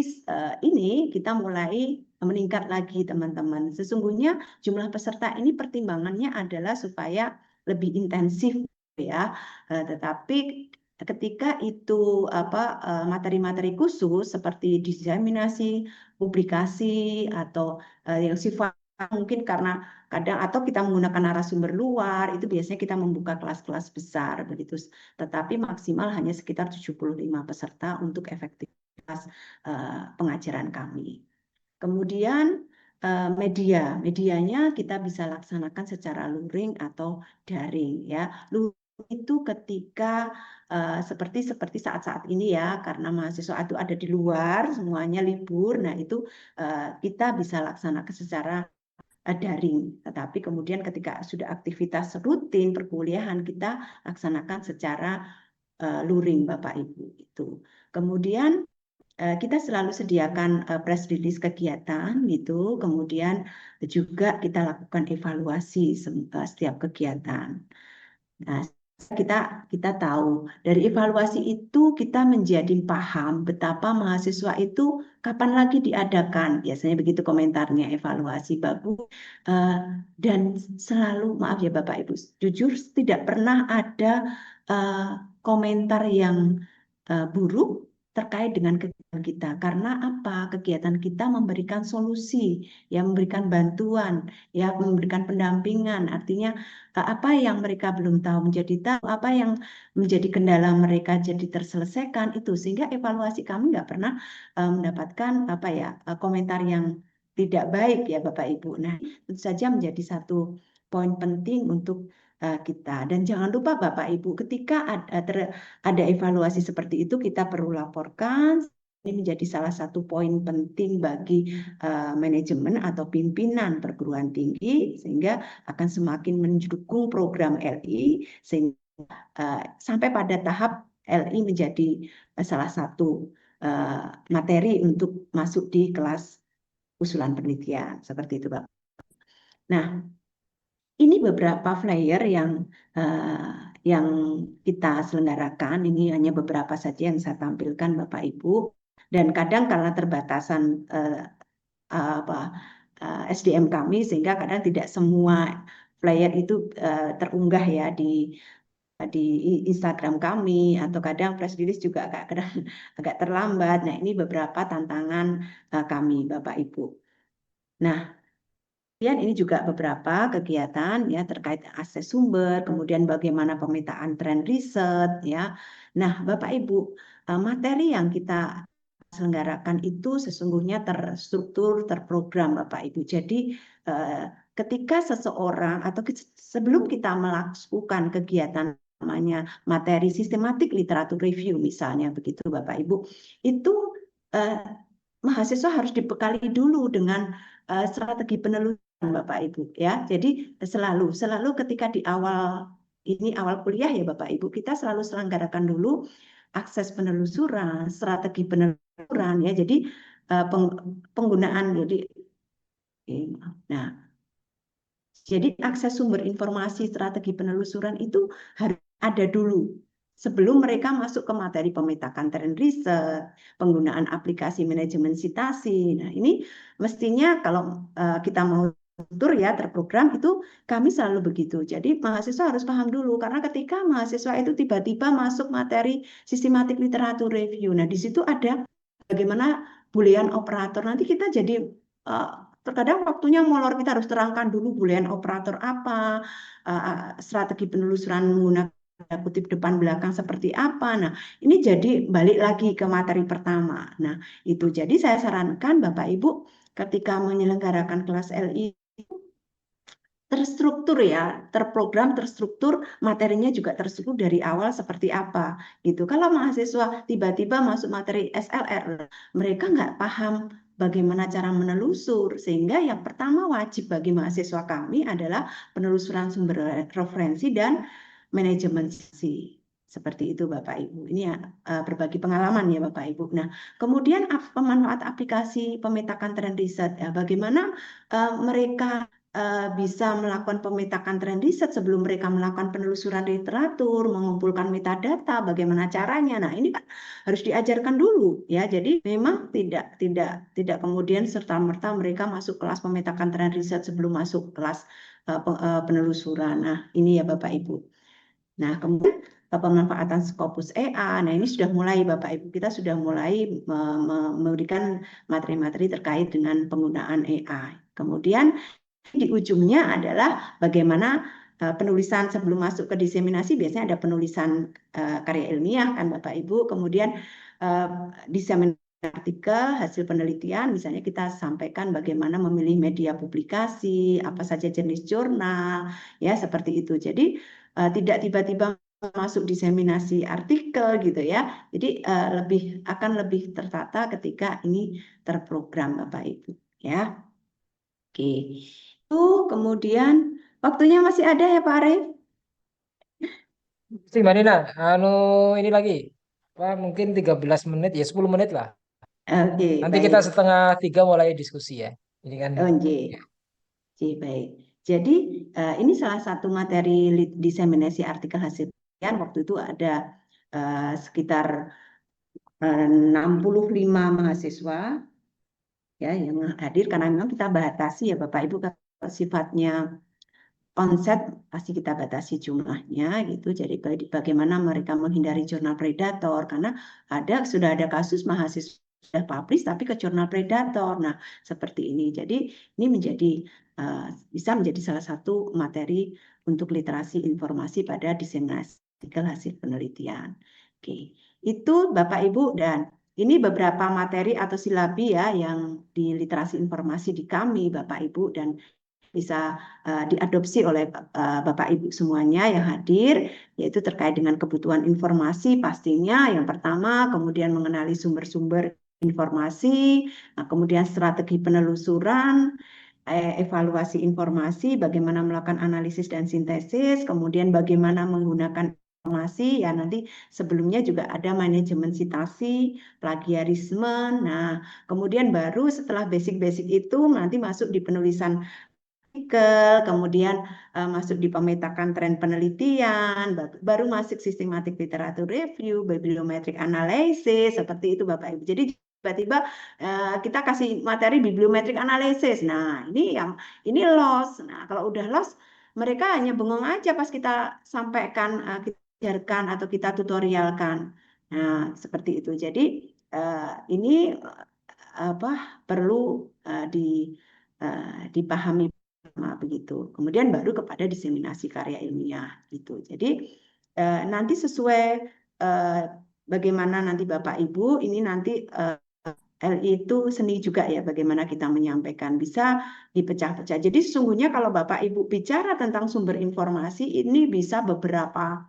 ini kita mulai meningkat lagi teman-teman. Sesungguhnya jumlah peserta ini pertimbangannya adalah supaya lebih intensif ya, tetapi ketika itu materi-materi khusus seperti diseminasi, publikasi atau yang sifat mungkin karena kadang atau kita menggunakan narasumber luar, itu biasanya kita membuka kelas-kelas besar begitu. Tetapi maksimal hanya sekitar 75 peserta untuk efektivitas pengajaran kami. Kemudian medianya kita bisa laksanakan secara luring atau daring ya. Luring itu ketika seperti saat-saat ini ya, karena mahasiswa itu ada di luar, semuanya libur. Nah, itu kita bisa laksanakan secara daring. Tetapi kemudian ketika sudah aktivitas rutin perkuliahan, kita laksanakan secara luring Bapak Ibu itu. Kemudian kita selalu sediakan press release kegiatan gitu, kemudian juga kita lakukan evaluasi setiap kegiatan. Nah, kita tahu dari evaluasi itu kita menjadi paham betapa mahasiswa itu kapan lagi diadakan. Biasanya begitu komentarnya, evaluasi bagus. Dan selalu, maaf ya Bapak Ibu, jujur tidak pernah ada komentar yang buruk terkait dengan kegiatan kita. Karena apa? Kegiatan kita memberikan solusi, ya memberikan bantuan, ya memberikan pendampingan. Artinya apa yang mereka belum tahu menjadi tahu, apa yang menjadi kendala mereka jadi terselesaikan itu, sehingga evaluasi kami nggak pernah mendapatkan komentar yang tidak baik ya Bapak Ibu. Nah, itu saja menjadi satu poin penting untuk kita. Dan jangan lupa Bapak Ibu, ketika ada evaluasi seperti itu kita perlu laporkan. Ini menjadi salah satu poin penting bagi manajemen atau pimpinan perguruan tinggi, sehingga akan semakin mendukung program LI sehingga sampai pada tahap LI menjadi salah satu materi untuk masuk di kelas usulan penelitian seperti itu, Pak. Nah, ini beberapa flyer yang kita selenggarakan. Ini hanya beberapa saja yang saya tampilkan, Bapak Ibu. Dan kadang karena terbatasan SDM kami, sehingga kadang tidak semua flyer itu terunggah ya di Instagram kami, atau kadang press release juga agak terlambat. Nah, ini beberapa tantangan kami, Bapak Ibu. Nah, kemudian ini juga beberapa kegiatan ya terkait akses sumber, kemudian bagaimana pemetaan tren riset ya. Nah, Bapak Ibu, materi yang kita selenggarakan itu sesungguhnya terstruktur, terprogram Bapak Ibu. Jadi ketika seseorang atau sebelum kita melakukan kegiatan namanya materi sistematik literatur review misalnya begitu Bapak Ibu, itu mahasiswa harus dibekali dulu dengan strategi penelusuran Bapak Ibu ya. Jadi selalu ketika di awal kuliah ya Bapak Ibu, kita selalu selenggarakan dulu akses penelusuran, strategi penelusuran ya. Jadi penggunaan jadi akses sumber informasi strategi penelusuran itu harus ada dulu sebelum mereka masuk ke materi pemetakan tren riset, penggunaan aplikasi manajemen citasi. Nah, ini mestinya kalau kita mau terprogram itu kami selalu begitu. Jadi mahasiswa harus paham dulu, karena ketika mahasiswa itu tiba-tiba masuk materi sistematik literatur review, nah di situ ada bagaimana boolean operator. Nanti kita jadi terkadang waktunya molor, kita harus terangkan dulu boolean operator apa, strategi penelusuran menggunakan kutip depan belakang seperti apa. Nah, ini jadi balik lagi ke materi pertama. Nah, itu jadi saya sarankan Bapak Ibu ketika menyelenggarakan kelas LI terstruktur ya, terprogram, terstruktur, materinya juga terstruktur dari awal seperti apa gitu. Kalau mahasiswa tiba-tiba masuk materi SLR, mereka nggak paham bagaimana cara menelusur, sehingga yang pertama wajib bagi mahasiswa kami adalah penelusuran sumber referensi dan manajemen sisi. Seperti itu Bapak Ibu. Ini ya berbagi pengalaman ya Bapak Ibu. Nah, kemudian pemanfaat aplikasi pemetakan tren riset ya, bagaimana mereka bisa melakukan pemetakan tren riset sebelum mereka melakukan penelusuran literatur, mengumpulkan metadata, bagaimana caranya. Nah, ini kan harus diajarkan dulu ya. Jadi memang tidak kemudian serta-merta mereka masuk kelas pemetakan tren riset sebelum masuk kelas penelusuran. Nah, ini ya Bapak Ibu. Nah, kemudian pemanfaatan Scopus EA. Nah, ini sudah mulai Bapak Ibu, kita sudah mulai memberikan materi-materi terkait dengan penggunaan AI. Kemudian di ujungnya adalah bagaimana penulisan sebelum masuk ke diseminasi, biasanya ada penulisan karya ilmiah kan Bapak Ibu, kemudian diseminasi artikel, hasil penelitian, misalnya kita sampaikan bagaimana memilih media publikasi, apa saja jenis jurnal, ya seperti itu. Jadi tidak tiba-tiba masuk diseminasi artikel gitu ya. Jadi akan lebih tertata ketika ini terprogram Bapak Ibu ya. Oke. Kemudian waktunya masih ada ya Pak Arif? Si Mbak Nina, ini lagi, mungkin 13 menit, ya 10 menit lah. Oke, Nanti kita baik. 2:30 mulai diskusi ya. Ini kan, Oke, baik. Jadi ini salah satu materi diseminasi artikel hasil penelitian. Waktu itu ada sekitar 65 mahasiswa ya yang hadir, karena memang kita batasi ya Bapak Ibu, sifatnya onset pasti kita batasi jumlahnya gitu. Jadi bagaimana mereka menghindari jurnal predator, karena sudah ada kasus mahasiswa sudah publish tapi ke jurnal predator. Nah, seperti ini. Jadi ini bisa menjadi salah satu materi untuk literasi informasi pada diseminasi artikel hasil penelitian. Oke, itu Bapak Ibu, dan ini beberapa materi atau silabi ya yang di literasi informasi di kami Bapak Ibu, dan bisa diadopsi oleh Bapak Ibu semuanya yang hadir, yaitu terkait dengan kebutuhan informasi pastinya yang pertama, kemudian mengenali sumber-sumber informasi, kemudian strategi penelusuran, evaluasi informasi, bagaimana melakukan analisis dan sintesis, kemudian bagaimana menggunakan informasi, ya nanti sebelumnya juga ada manajemen sitasi, plagiarisme. Nah, kemudian baru setelah basic-basic itu nanti masuk di penulisan artikel, kemudian masuk di pemetakan tren penelitian, baru masuk sistematik literatur review, bibliometric analysis, seperti itu Bapak Ibu. Jadi tiba-tiba kita kasih materi bibliometric analysis. Nah, ini loss. Nah, kalau udah loss, mereka hanya bengong aja pas kita sampaikan, kita ajarkan atau kita tutorialkan. Nah, seperti itu. Jadi ini perlu dipahami begitu. Kemudian baru kepada diseminasi karya ilmiah gitu. Jadi nanti sesuai bagaimana nanti Bapak Ibu, ini nanti LI itu seni juga ya, bagaimana kita menyampaikan, bisa dipecah-pecah. Jadi sesungguhnya kalau Bapak Ibu bicara tentang sumber informasi, ini bisa beberapa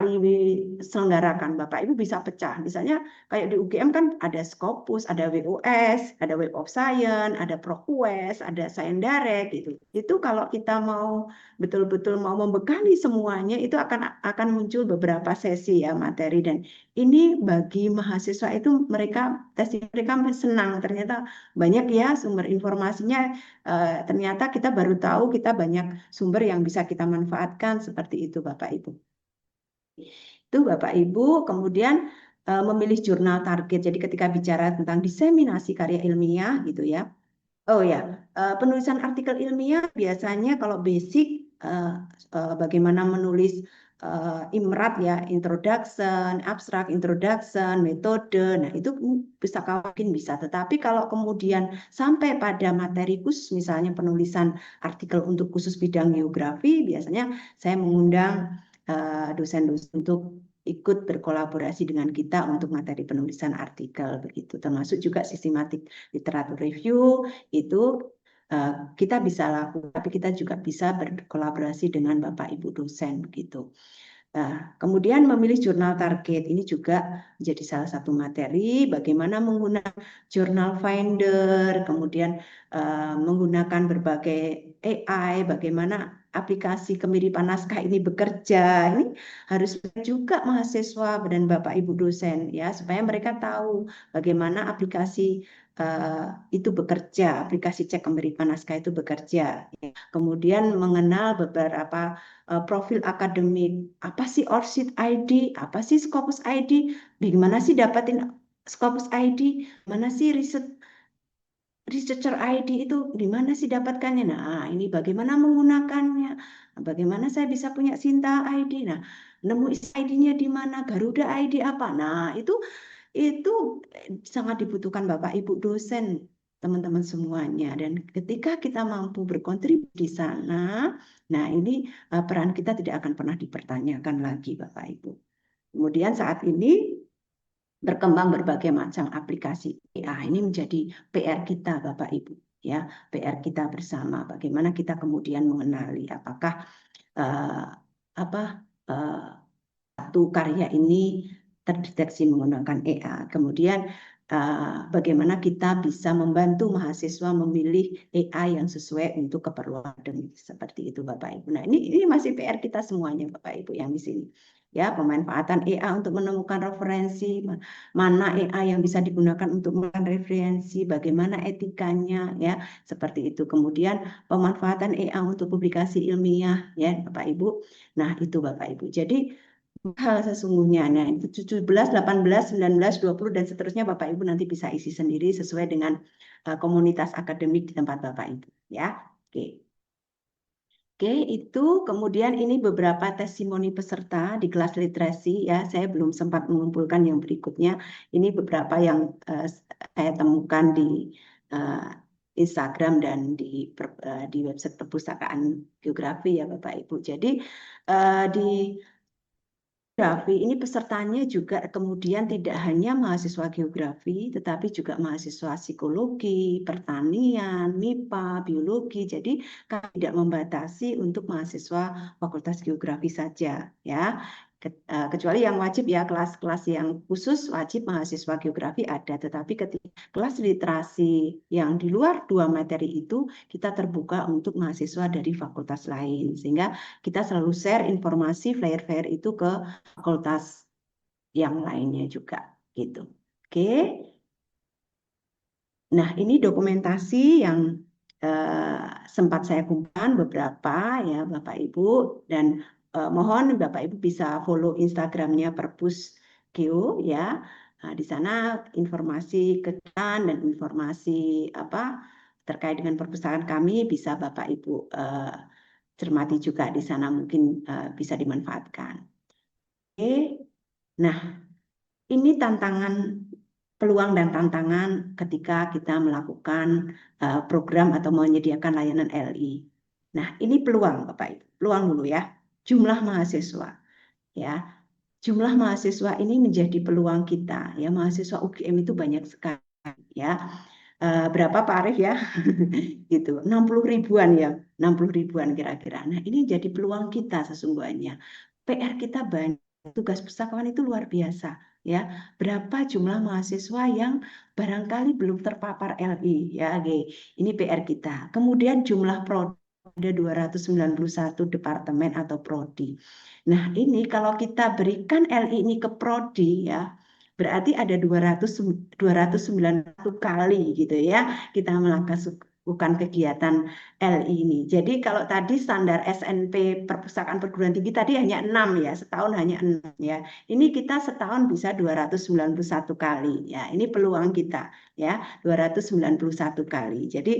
diselenggarakan, Bapak Ibu bisa pecah. Misalnya kayak di UGM kan ada Scopus, ada WOS, ada Web of Science, ada ProQuest, ada Science Direct gitu. Itu kalau kita mau betul-betul mau membekali semuanya, itu akan muncul beberapa sesi ya materi, dan ini bagi mahasiswa itu mereka senang, ternyata banyak ya sumber informasinya, ternyata kita baru tahu kita banyak sumber yang bisa kita manfaatkan, seperti itu Bapak Ibu. Itu Bapak Ibu, kemudian memilih jurnal target. Jadi ketika bicara tentang diseminasi karya ilmiah gitu ya. Oh ya, penulisan artikel ilmiah biasanya kalau basic bagaimana menulis IMRAT ya, introduction, abstract introduction, metode. Nah, itu bisa mungkin bisa. Tetapi kalau kemudian sampai pada materi khusus, misalnya penulisan artikel untuk khusus bidang geografi, biasanya saya mengundang dosen-dosen untuk ikut berkolaborasi dengan kita untuk materi penulisan artikel begitu, termasuk juga sistematik literatur review itu kita bisa lakukan, tapi kita juga bisa berkolaborasi dengan Bapak Ibu dosen begitu. Kemudian memilih jurnal target ini juga menjadi salah satu materi, bagaimana menggunakan jurnal finder, kemudian menggunakan berbagai AI, bagaimana aplikasi kemiripan naskah ini bekerja. Ini harus juga mahasiswa dan Bapak Ibu dosen ya, supaya mereka tahu bagaimana aplikasi itu bekerja, aplikasi cek kemiripan naskah itu bekerja. Kemudian mengenal beberapa profil akademik, apa sih ORCID ID, apa sih Scopus ID, bagaimana sih dapatin Scopus ID, mana sih researcher ID itu, di mana sih dapatkannya. Nah, ini bagaimana menggunakannya, bagaimana saya bisa punya Sinta ID, nah nemu ID-nya di mana, Garuda ID apa. Nah, itu sangat dibutuhkan Bapak Ibu dosen, teman-teman semuanya. Dan ketika kita mampu berkontribusi di sana, nah ini peran kita tidak akan pernah dipertanyakan lagi Bapak Ibu. Kemudian saat ini berkembang berbagai macam aplikasi AI, ini menjadi PR kita Bapak Ibu ya, PR kita bersama. Bagaimana kita kemudian mengenali apakah satu karya ini terdeteksi menggunakan AI. Kemudian bagaimana kita bisa membantu mahasiswa memilih AI yang sesuai untuk keperluan akademik, seperti itu Bapak Ibu. Nah, ini masih PR kita semuanya Bapak Ibu yang di sini. Ya, pemanfaatan AI untuk menemukan referensi, mana AI yang bisa digunakan untuk melakukan referensi, bagaimana etikanya ya, seperti itu. Kemudian pemanfaatan AI untuk publikasi ilmiah ya Bapak Ibu. Nah, itu Bapak Ibu. Jadi hal sesungguhnya. Nah, itu 17, 18, 19, 20 dan seterusnya Bapak Ibu nanti bisa isi sendiri sesuai dengan komunitas akademik di tempat Bapak Ibu ya. Oke. Oke, itu kemudian ini beberapa testimoni peserta di kelas literasi ya. Saya belum sempat mengumpulkan yang berikutnya. Ini beberapa yang saya temukan di Instagram dan di website perpustakaan geografi ya Bapak Ibu. Jadi di geografi ini pesertanya juga kemudian tidak hanya mahasiswa geografi, tetapi juga mahasiswa psikologi, pertanian, MIPA, biologi. Jadi kami tidak membatasi untuk mahasiswa fakultas geografi saja, ya. Kecuali yang wajib ya, kelas-kelas yang khusus wajib mahasiswa geografi ada, tetapi ketika kelas literasi yang di luar dua materi itu kita terbuka untuk mahasiswa dari fakultas lain, sehingga kita selalu share informasi flyer-flyer itu ke fakultas yang lainnya juga gitu. Oke. Nah, ini dokumentasi yang sempat saya kumpulkan beberapa ya Bapak Ibu, dan mohon Bapak Ibu bisa follow Instagramnya Perpus Geo ya. Nah, di sana informasi kegiatan dan informasi apa terkait dengan perpustakaan kami bisa Bapak Ibu cermati juga di sana, mungkin bisa dimanfaatkan. Oke. Nah, ini peluang dan tantangan ketika kita melakukan program atau menyediakan layanan LI. Nah, ini peluang Bapak Ibu. Peluang dulu ya. Jumlah mahasiswa. Ya. Jumlah mahasiswa ini menjadi peluang kita. Ya, mahasiswa UGM itu banyak sekali ya. Berapa Pak Arief ya? Gitu. 60 ribuan ya. 60 ribuan kira-kira. Nah, ini jadi peluang kita sesungguhnya. PR kita banyak. Tugas pustakawan itu luar biasa ya. Berapa jumlah mahasiswa yang barangkali belum terpapar LI ya. Oke. Ini PR kita. Kemudian jumlah prodi ada 291 departemen atau prodi. Nah, ini kalau kita berikan LI ini ke prodi ya, berarti ada 291 kali gitu ya kita melakukan kegiatan LI ini. Jadi kalau tadi standar SNP perpustakaan perguruan tinggi tadi hanya 6 ya, setahun hanya 6 ya. Ini kita setahun bisa 291 kali ya. Ini peluang kita ya, 291 kali. Jadi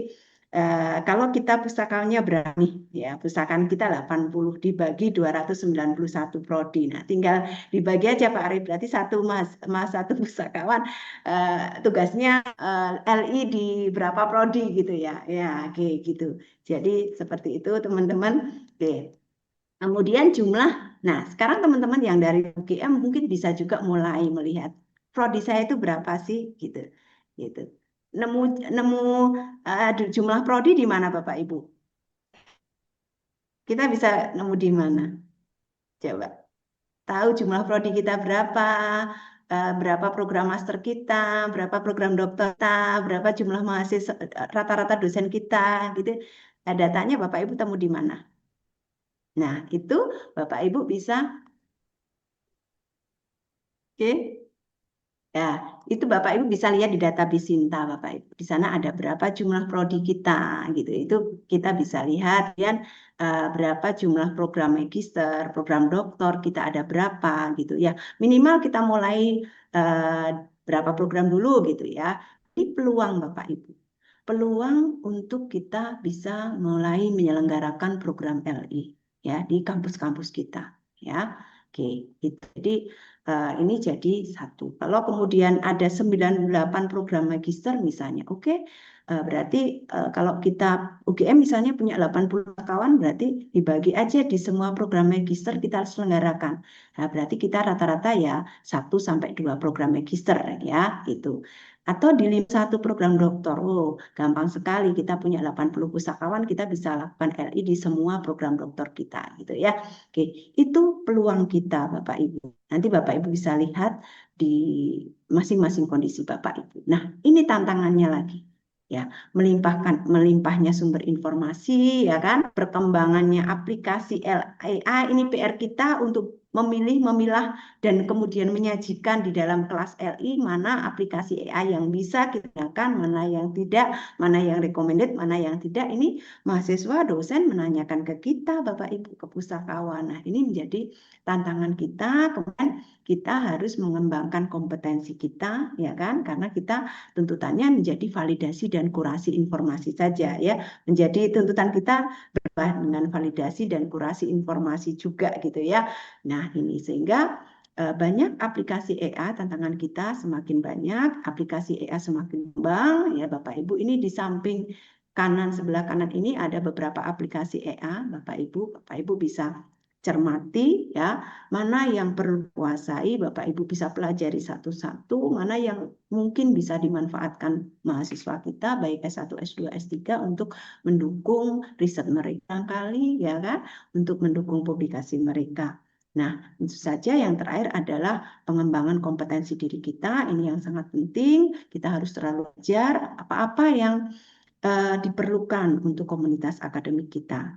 kalau kita pustakawannya berani ya, pustakaan kita 80 dibagi 291 prodi. Nah, tinggal dibagi aja Pak Arief, berarti satu pustakawan tugasnya LI di berapa prodi gitu ya. Ya, oke gitu. Jadi seperti itu teman-teman. Oke. Kemudian nah sekarang teman-teman yang dari UGM mungkin bisa juga mulai melihat prodi saya itu berapa sih gitu, gitu. Nemu nemu jumlah prodi di mana Bapak Ibu? Kita bisa nemu di mana? Coba. Tahu jumlah prodi kita berapa, berapa program master kita, berapa program dokter kita, berapa jumlah mahasiswa, rata-rata dosen kita, gitu. Datanya Bapak Ibu temu di mana? Nah, itu Bapak Ibu bisa, oke? Ya, itu Bapak Ibu bisa lihat di database Sinta Bapak Ibu. Di sana ada berapa jumlah prodi kita gitu. Itu kita bisa lihat dan berapa jumlah program magister, program doktor kita ada berapa gitu ya. Minimal kita mulai berapa program dulu gitu ya. Ini peluang Bapak Ibu. Peluang untuk kita bisa mulai menyelenggarakan program LI ya di kampus-kampus kita ya. Oke, itu. Jadi ini jadi satu. Kalau kemudian ada 98 program magister misalnya, oke, berarti kalau kita UGM misalnya punya 80 kawan, berarti dibagi aja di semua program magister kita selenggarakan. Nah, berarti kita rata-rata ya 1 sampai 2 program magister ya, gitu. Atau di satu program doktor, oh gampang sekali, kita punya 80 pusakawan, kita bisa lakukan LI di semua program doktor kita, gitu ya. Oke, itu peluang kita Bapak Ibu. Nanti Bapak Ibu bisa lihat di masing-masing kondisi Bapak Ibu. Nah, ini tantangannya lagi. Ya, melimpahnya sumber informasi, ya kan, perkembangannya aplikasi AI, ini PR kita untuk memilah dan kemudian menyajikan di dalam kelas LI mana aplikasi AI yang bisa kita gunakan, mana yang tidak, mana yang recommended, mana yang tidak. Ini mahasiswa dosen menanyakan ke kita Bapak Ibu, ke pustakawan. Nah, ini menjadi tantangan kita. Kemudian kita harus mengembangkan kompetensi kita, ya kan, karena kita tuntutannya menjadi validasi dan kurasi informasi saja ya, menjadi tuntutan kita berubah dengan validasi dan kurasi informasi juga gitu ya. Nah, ini sehingga banyak aplikasi AI, tantangan kita semakin banyak, aplikasi AI semakin berkembang ya Bapak Ibu. Ini di samping sebelah kanan ini ada beberapa aplikasi AI, Bapak Ibu bisa cermati ya, mana yang perlu dikuasai, Bapak Ibu bisa pelajari satu-satu, mana yang mungkin bisa dimanfaatkan mahasiswa kita baik S1, S2, S3 untuk mendukung riset mereka kali ya kan, untuk mendukung publikasi mereka. Nah, tentu saja yang terakhir adalah pengembangan kompetensi diri kita. Ini yang sangat penting. Kita harus selalu belajar apa-apa yang diperlukan untuk komunitas akademik kita.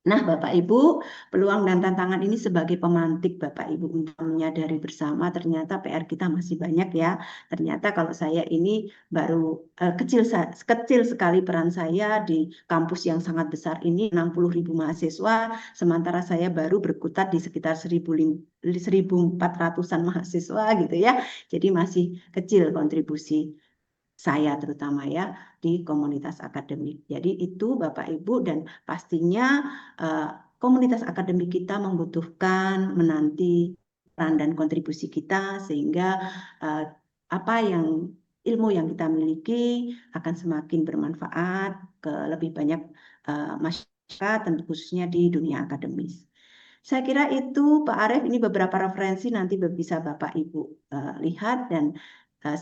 Nah, Bapak Ibu, peluang dan tantangan ini sebagai pemantik Bapak Ibu untuk menyadari bersama ternyata PR kita masih banyak ya. Ternyata kalau saya ini baru kecil sekali peran saya di kampus yang sangat besar ini, 60.000 mahasiswa, sementara saya baru berkutat di sekitar 1.400-an mahasiswa gitu ya. Jadi masih kecil kontribusi saya terutama ya di komunitas akademik. Jadi itu Bapak Ibu, dan pastinya komunitas akademik kita membutuhkan menanti peran dan kontribusi kita sehingga apa yang ilmu yang kita miliki akan semakin bermanfaat ke lebih banyak masyarakat, tentu khususnya di dunia akademis. Saya kira itu Pak Arief, ini beberapa referensi nanti bisa Bapak Ibu lihat, dan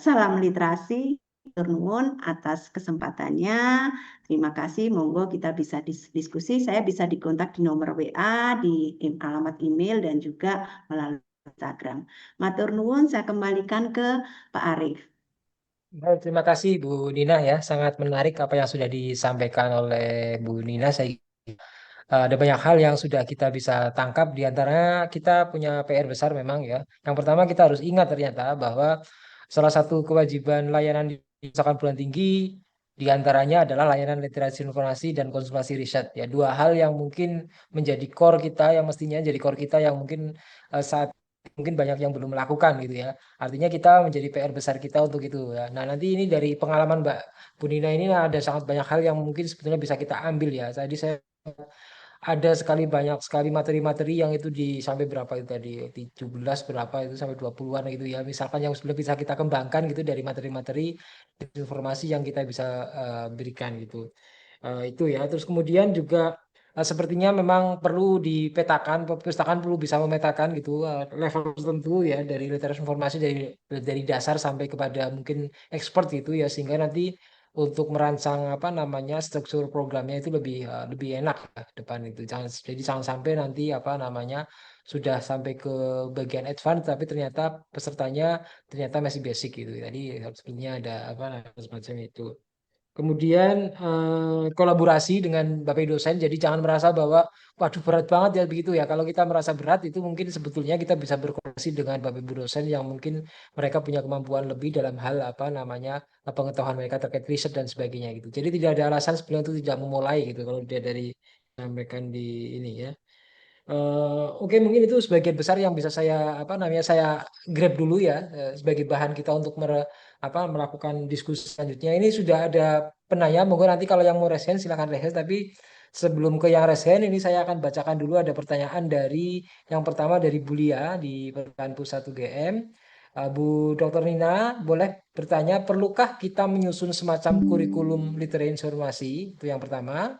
salam literasi. Nuwun atas kesempatannya. Terima kasih. Monggo kita bisa diskusi. Saya bisa dikontak di nomor WA, di alamat email, dan juga melalui Instagram. Matur nuwun, saya kembalikan ke Pak Arief. Baik, terima kasih Bu Nina ya. Sangat menarik apa yang sudah disampaikan oleh Bu Nina. Saya ada banyak hal yang sudah kita bisa tangkap. Di antaranya kita punya PR besar memang ya. Yang pertama kita harus ingat ternyata bahwa salah satu kewajiban layanan di perpustakaan perguruan tinggi di antaranya adalah layanan literasi informasi dan konsultasi riset. Ya, dua hal yang mungkin menjadi core kita, yang mestinya jadi core kita, yang mungkin saat mungkin banyak yang belum melakukan gitu ya. Artinya kita menjadi PR besar kita untuk itu ya. Nah, nanti ini dari pengalaman Mbak Bunina ini ada sangat banyak hal yang mungkin sebetulnya bisa kita ambil ya. Tadi saya ada banyak sekali materi-materi yang itu sampai berapa itu tadi 17 berapa itu sampai 20-an gitu ya. Misalkan yang sudah bisa kita kembangkan gitu dari materi-materi informasi yang kita bisa berikan gitu. Itu ya. Terus kemudian juga sepertinya memang perlu dipetakan, perpustakaan perlu bisa memetakan gitu level tertentu ya dari literasi informasi dari dasar sampai kepada mungkin expert gitu ya, sehingga nanti untuk merancang apa namanya struktur programnya itu lebih enak ya ke depan itu. Jangan sampai nanti apa namanya sudah sampai ke bagian advance tapi ternyata pesertanya ternyata masih basic gitu. Tadi sebenarnya ada apa semacam itu. Kemudian kolaborasi dengan Bapak Ibu dosen, jadi jangan merasa bahwa waduh berat banget ya begitu ya. Kalau kita merasa berat itu mungkin sebetulnya kita bisa berkoordinasi dengan Bapak Ibu dosen yang mungkin mereka punya kemampuan lebih dalam hal apa namanya pengetahuan mereka terkait riset dan sebagainya gitu. Jadi tidak ada alasan sebenarnya itu tidak memulai gitu kalau dia dari sampaikan di ini ya. Oke, mungkin itu sebagian besar yang bisa saya apa namanya saya grab dulu ya sebagai bahan kita untuk melakukan diskusi selanjutnya. Ini sudah ada penanya, monggo nanti kalau yang mau resen silakan resen. Tapi sebelum ke yang resen, ini saya akan bacakan dulu ada pertanyaan dari yang pertama dari Bulia di Perpustakaan Pusat UGM. Bu Dr. Nina boleh bertanya, perlukah kita menyusun semacam kurikulum literasi informasi? Itu yang pertama.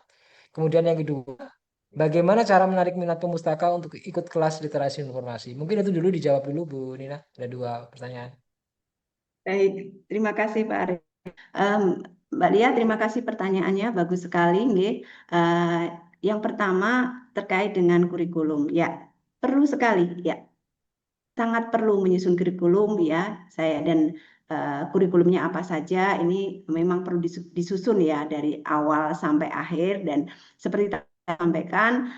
Kemudian yang kedua, bagaimana cara menarik minat pemustaka untuk ikut kelas literasi informasi? Mungkin itu dulu dijawab dulu Bu Nina. Ada 2 pertanyaan. Baik, terima kasih Pak Arief. Mbak Lia, terima kasih pertanyaannya, bagus sekali, nggih. Yang pertama terkait dengan kurikulum, ya perlu sekali, ya sangat perlu menyusun kurikulum ya saya dan kurikulumnya apa saja ini memang perlu disusun ya dari awal sampai akhir dan seperti saya sampaikan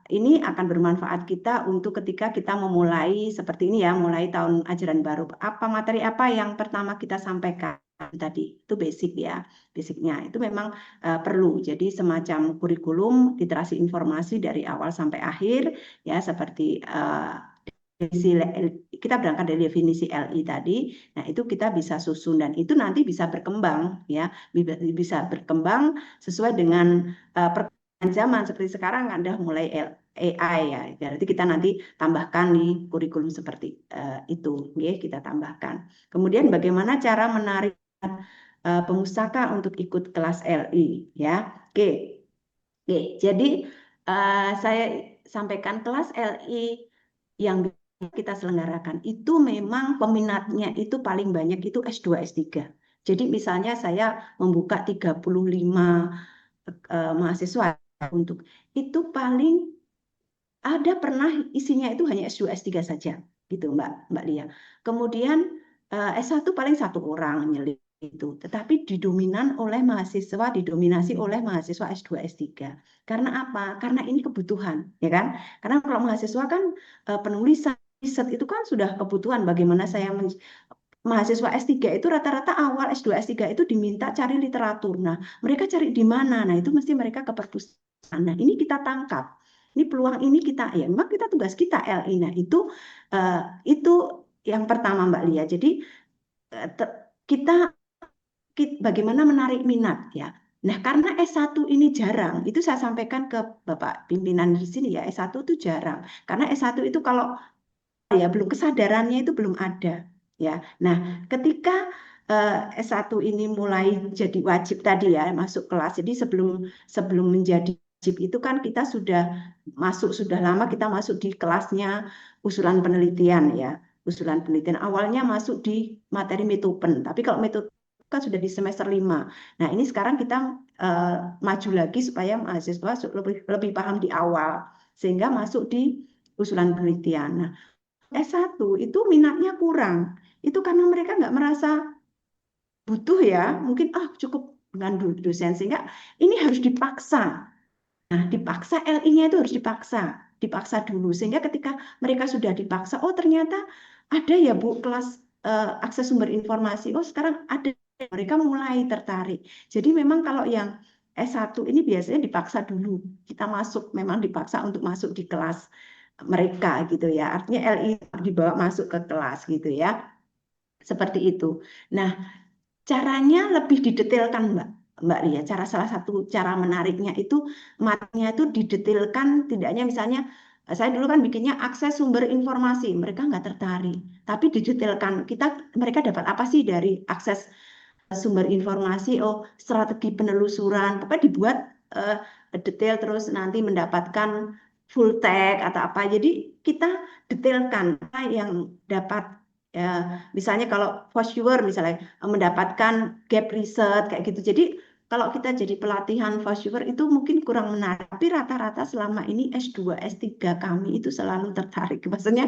ini akan bermanfaat kita untuk ketika kita memulai seperti ini ya mulai tahun ajaran baru apa materi apa yang pertama kita sampaikan tadi itu basic ya basicnya itu memang perlu jadi semacam kurikulum literasi informasi dari awal sampai akhir ya seperti kita berangkat dari definisi LI tadi, nah itu kita bisa susun dan itu nanti bisa berkembang ya, bisa berkembang sesuai dengan perkembangan zaman seperti sekarang ada mulai AI ya, berarti kita nanti tambahkan di kurikulum seperti itu, ya kita tambahkan. Kemudian bagaimana cara menarik pemustaka untuk ikut kelas LI ya, oke, jadi saya sampaikan kelas LI yang kita selenggarakan itu memang peminatnya itu paling banyak itu S2 S3. Jadi misalnya saya membuka 35 mahasiswa untuk itu paling ada pernah isinya itu hanya S2 S3 saja gitu Mbak Lia. Kemudian S1 paling 1 orang nyelip itu, tetapi didominasi oleh mahasiswa S2 S3. Karena apa? Karena ini kebutuhan, ya kan? Karena kalau mahasiswa kan penulisan riset itu kan sudah kebutuhan bagaimana saya mahasiswa S3 itu rata-rata awal S2 S3 itu diminta cari literatur. Nah, mereka cari di mana? Nah, itu mesti mereka ke perpustakaan. Nah, ini kita tangkap. Ini peluang ini kita ya, memang kita tugas kita LI. Nah, itu yang pertama Mbak Lia. Jadi kita bagaimana menarik minat ya. Nah, karena S1 ini jarang, itu saya sampaikan ke Bapak pimpinan di sini ya, S1 itu jarang. Karena S1 itu kalau ya belum kesadarannya itu belum ada ya. Nah, ketika S1 ini mulai jadi wajib tadi ya masuk kelas. Jadi sebelum menjadi wajib itu kan kita sudah lama kita masuk di kelasnya usulan penelitian ya. Usulan penelitian awalnya masuk di materi Metopen, tapi kalau Metopen kan sudah di semester 5. Nah, ini sekarang kita maju lagi supaya mahasiswa lebih paham di awal sehingga masuk di usulan penelitian. Nah, S1 itu minatnya kurang. Itu karena mereka nggak merasa butuh ya, mungkin cukup dengan dosen sehingga ini harus dipaksa. Nah, dipaksa LI-nya itu harus dipaksa dulu sehingga ketika mereka sudah dipaksa, oh ternyata ada ya Bu kelas akses sumber informasi. Oh, sekarang ada. Mereka mulai tertarik. Jadi memang kalau yang S1 ini biasanya dipaksa dulu. Kita memang dipaksa untuk masuk di kelas mereka gitu ya. Artinya LI dibawa masuk ke kelas gitu ya. Seperti itu. Nah, caranya lebih didetailkan Mbak Lia. Salah satu cara menariknya itu matanya itu didetailkan, tidak hanya misalnya saya dulu kan bikinnya akses sumber informasi, mereka nggak tertarik. Tapi didetailkan, mereka dapat apa sih dari akses sumber informasi? Oh, strategi penelusuran. Pokoknya dibuat detail terus nanti mendapatkan full tag atau apa. Jadi kita detailkan apa yang dapat misalnya kalau for sure misalnya mendapatkan gap research kayak gitu. Jadi kalau kita jadi pelatihan voucher itu mungkin kurang menarik, tapi rata-rata selama ini S2, S3 kami itu selalu tertarik. Maksudnya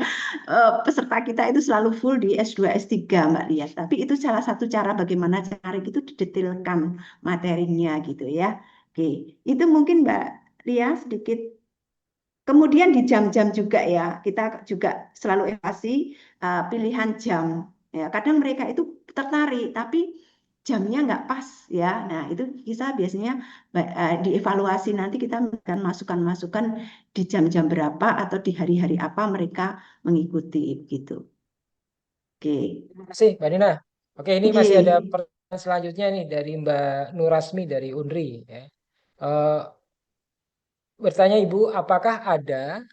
peserta kita itu selalu full di S2, S3 Mbak Lias. Tapi itu salah satu cara bagaimana menarik itu didetailkan materinya gitu ya. Oke, itu mungkin Mbak Lias sedikit. Kemudian di jam-jam juga ya, kita juga selalu evaluasi pilihan jam. Ya, kadang mereka itu tertarik, tapi jamnya nggak pas ya. Nah, itu kita biasanya dievaluasi nanti kita memberikan masukan-masukan di jam-jam berapa atau di hari-hari apa mereka mengikuti gitu. Oke. Terima kasih Mbak Nina. Oke, ini masih ada Oke. pertanyaan selanjutnya nih dari Mbak Nurasmi dari Unri ya. Eh, Bertanya Ibu, apakah ada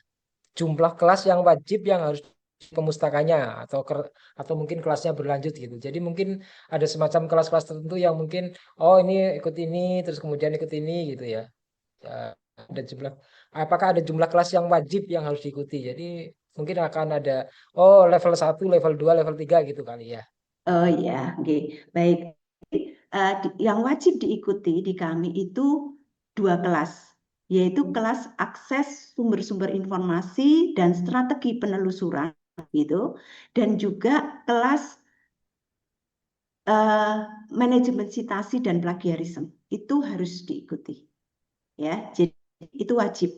jumlah kelas yang wajib yang harus pemustakanya atau mungkin kelasnya berlanjut gitu. Jadi mungkin ada semacam kelas-kelas tertentu yang mungkin oh ini ikut ini terus kemudian ikut ini gitu ya. Ya, ada jumlah apakah ada jumlah kelas yang wajib yang harus diikuti. Jadi mungkin akan ada oh level 1, level 2, level 3 gitu kali ya. Oh ya, oke. Baik. Yang wajib diikuti di kami itu 2 kelas, yaitu kelas akses sumber-sumber informasi dan strategi penelusuran gitu, dan juga kelas manajemen citasi dan plagiarisme itu harus diikuti ya. Jadi itu wajib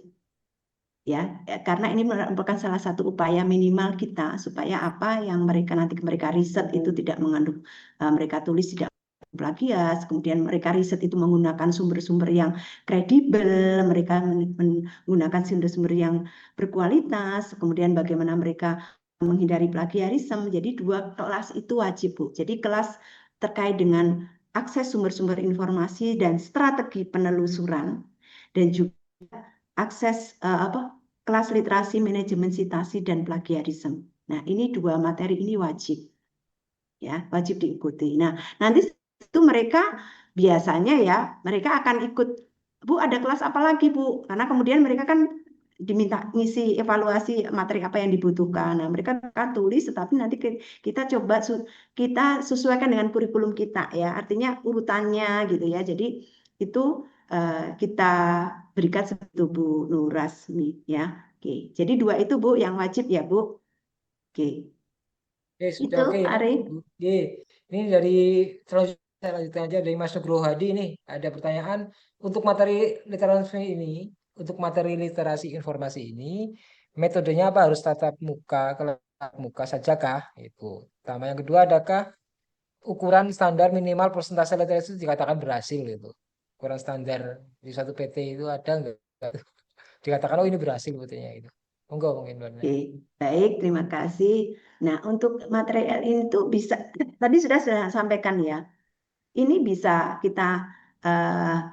ya, karena ini merupakan salah satu upaya minimal kita supaya apa yang mereka riset itu tidak mengandung mereka tulis tidak plagiat, kemudian mereka riset itu menggunakan sumber-sumber yang kredibel, mereka menggunakan sumber-sumber yang berkualitas, kemudian bagaimana mereka menghindari plagiarisme. Jadi 2 kelas itu wajib, Bu. Jadi kelas terkait dengan akses sumber-sumber informasi dan strategi penelusuran, dan juga akses kelas literasi manajemen citasi dan plagiarisme. Nah, ini 2 materi ini wajib ya, wajib diikuti. Nah, nanti itu mereka biasanya ya, mereka akan ikut, Bu, ada kelas apa lagi, Bu? Karena kemudian mereka kan diminta ngisi evaluasi materi apa yang dibutuhkan. Nah, mereka akan tulis, tetapi nanti kita coba kita sesuaikan dengan kurikulum kita ya, artinya urutannya gitu ya. Jadi itu kita berikan seperti Bu Nurasmi ya. Oke, jadi 2 itu Bu yang wajib ya, Bu. Oke, Oke, sudah itu oke ya. Arif. Oke. Ini dari selanjutnya saya lanjutkan aja dari Mas Nugroho Hadi ini ada pertanyaan untuk materi literasi informasi ini metodenya apa harus tatap muka saja kah? Itu. Pertama yang kedua adakah ukuran standar minimal persentase literasi itu dikatakan berhasil itu. Ukuran standar di satu PT itu ada enggak? Dikatakan oh ini berhasil PT-nya itu. Monggo mungkin Mbak Nana. Oke, baik, terima kasih. Nah, untuk material ini tuh bisa, tadi sudah saya sampaikan ya, ini bisa kita eh,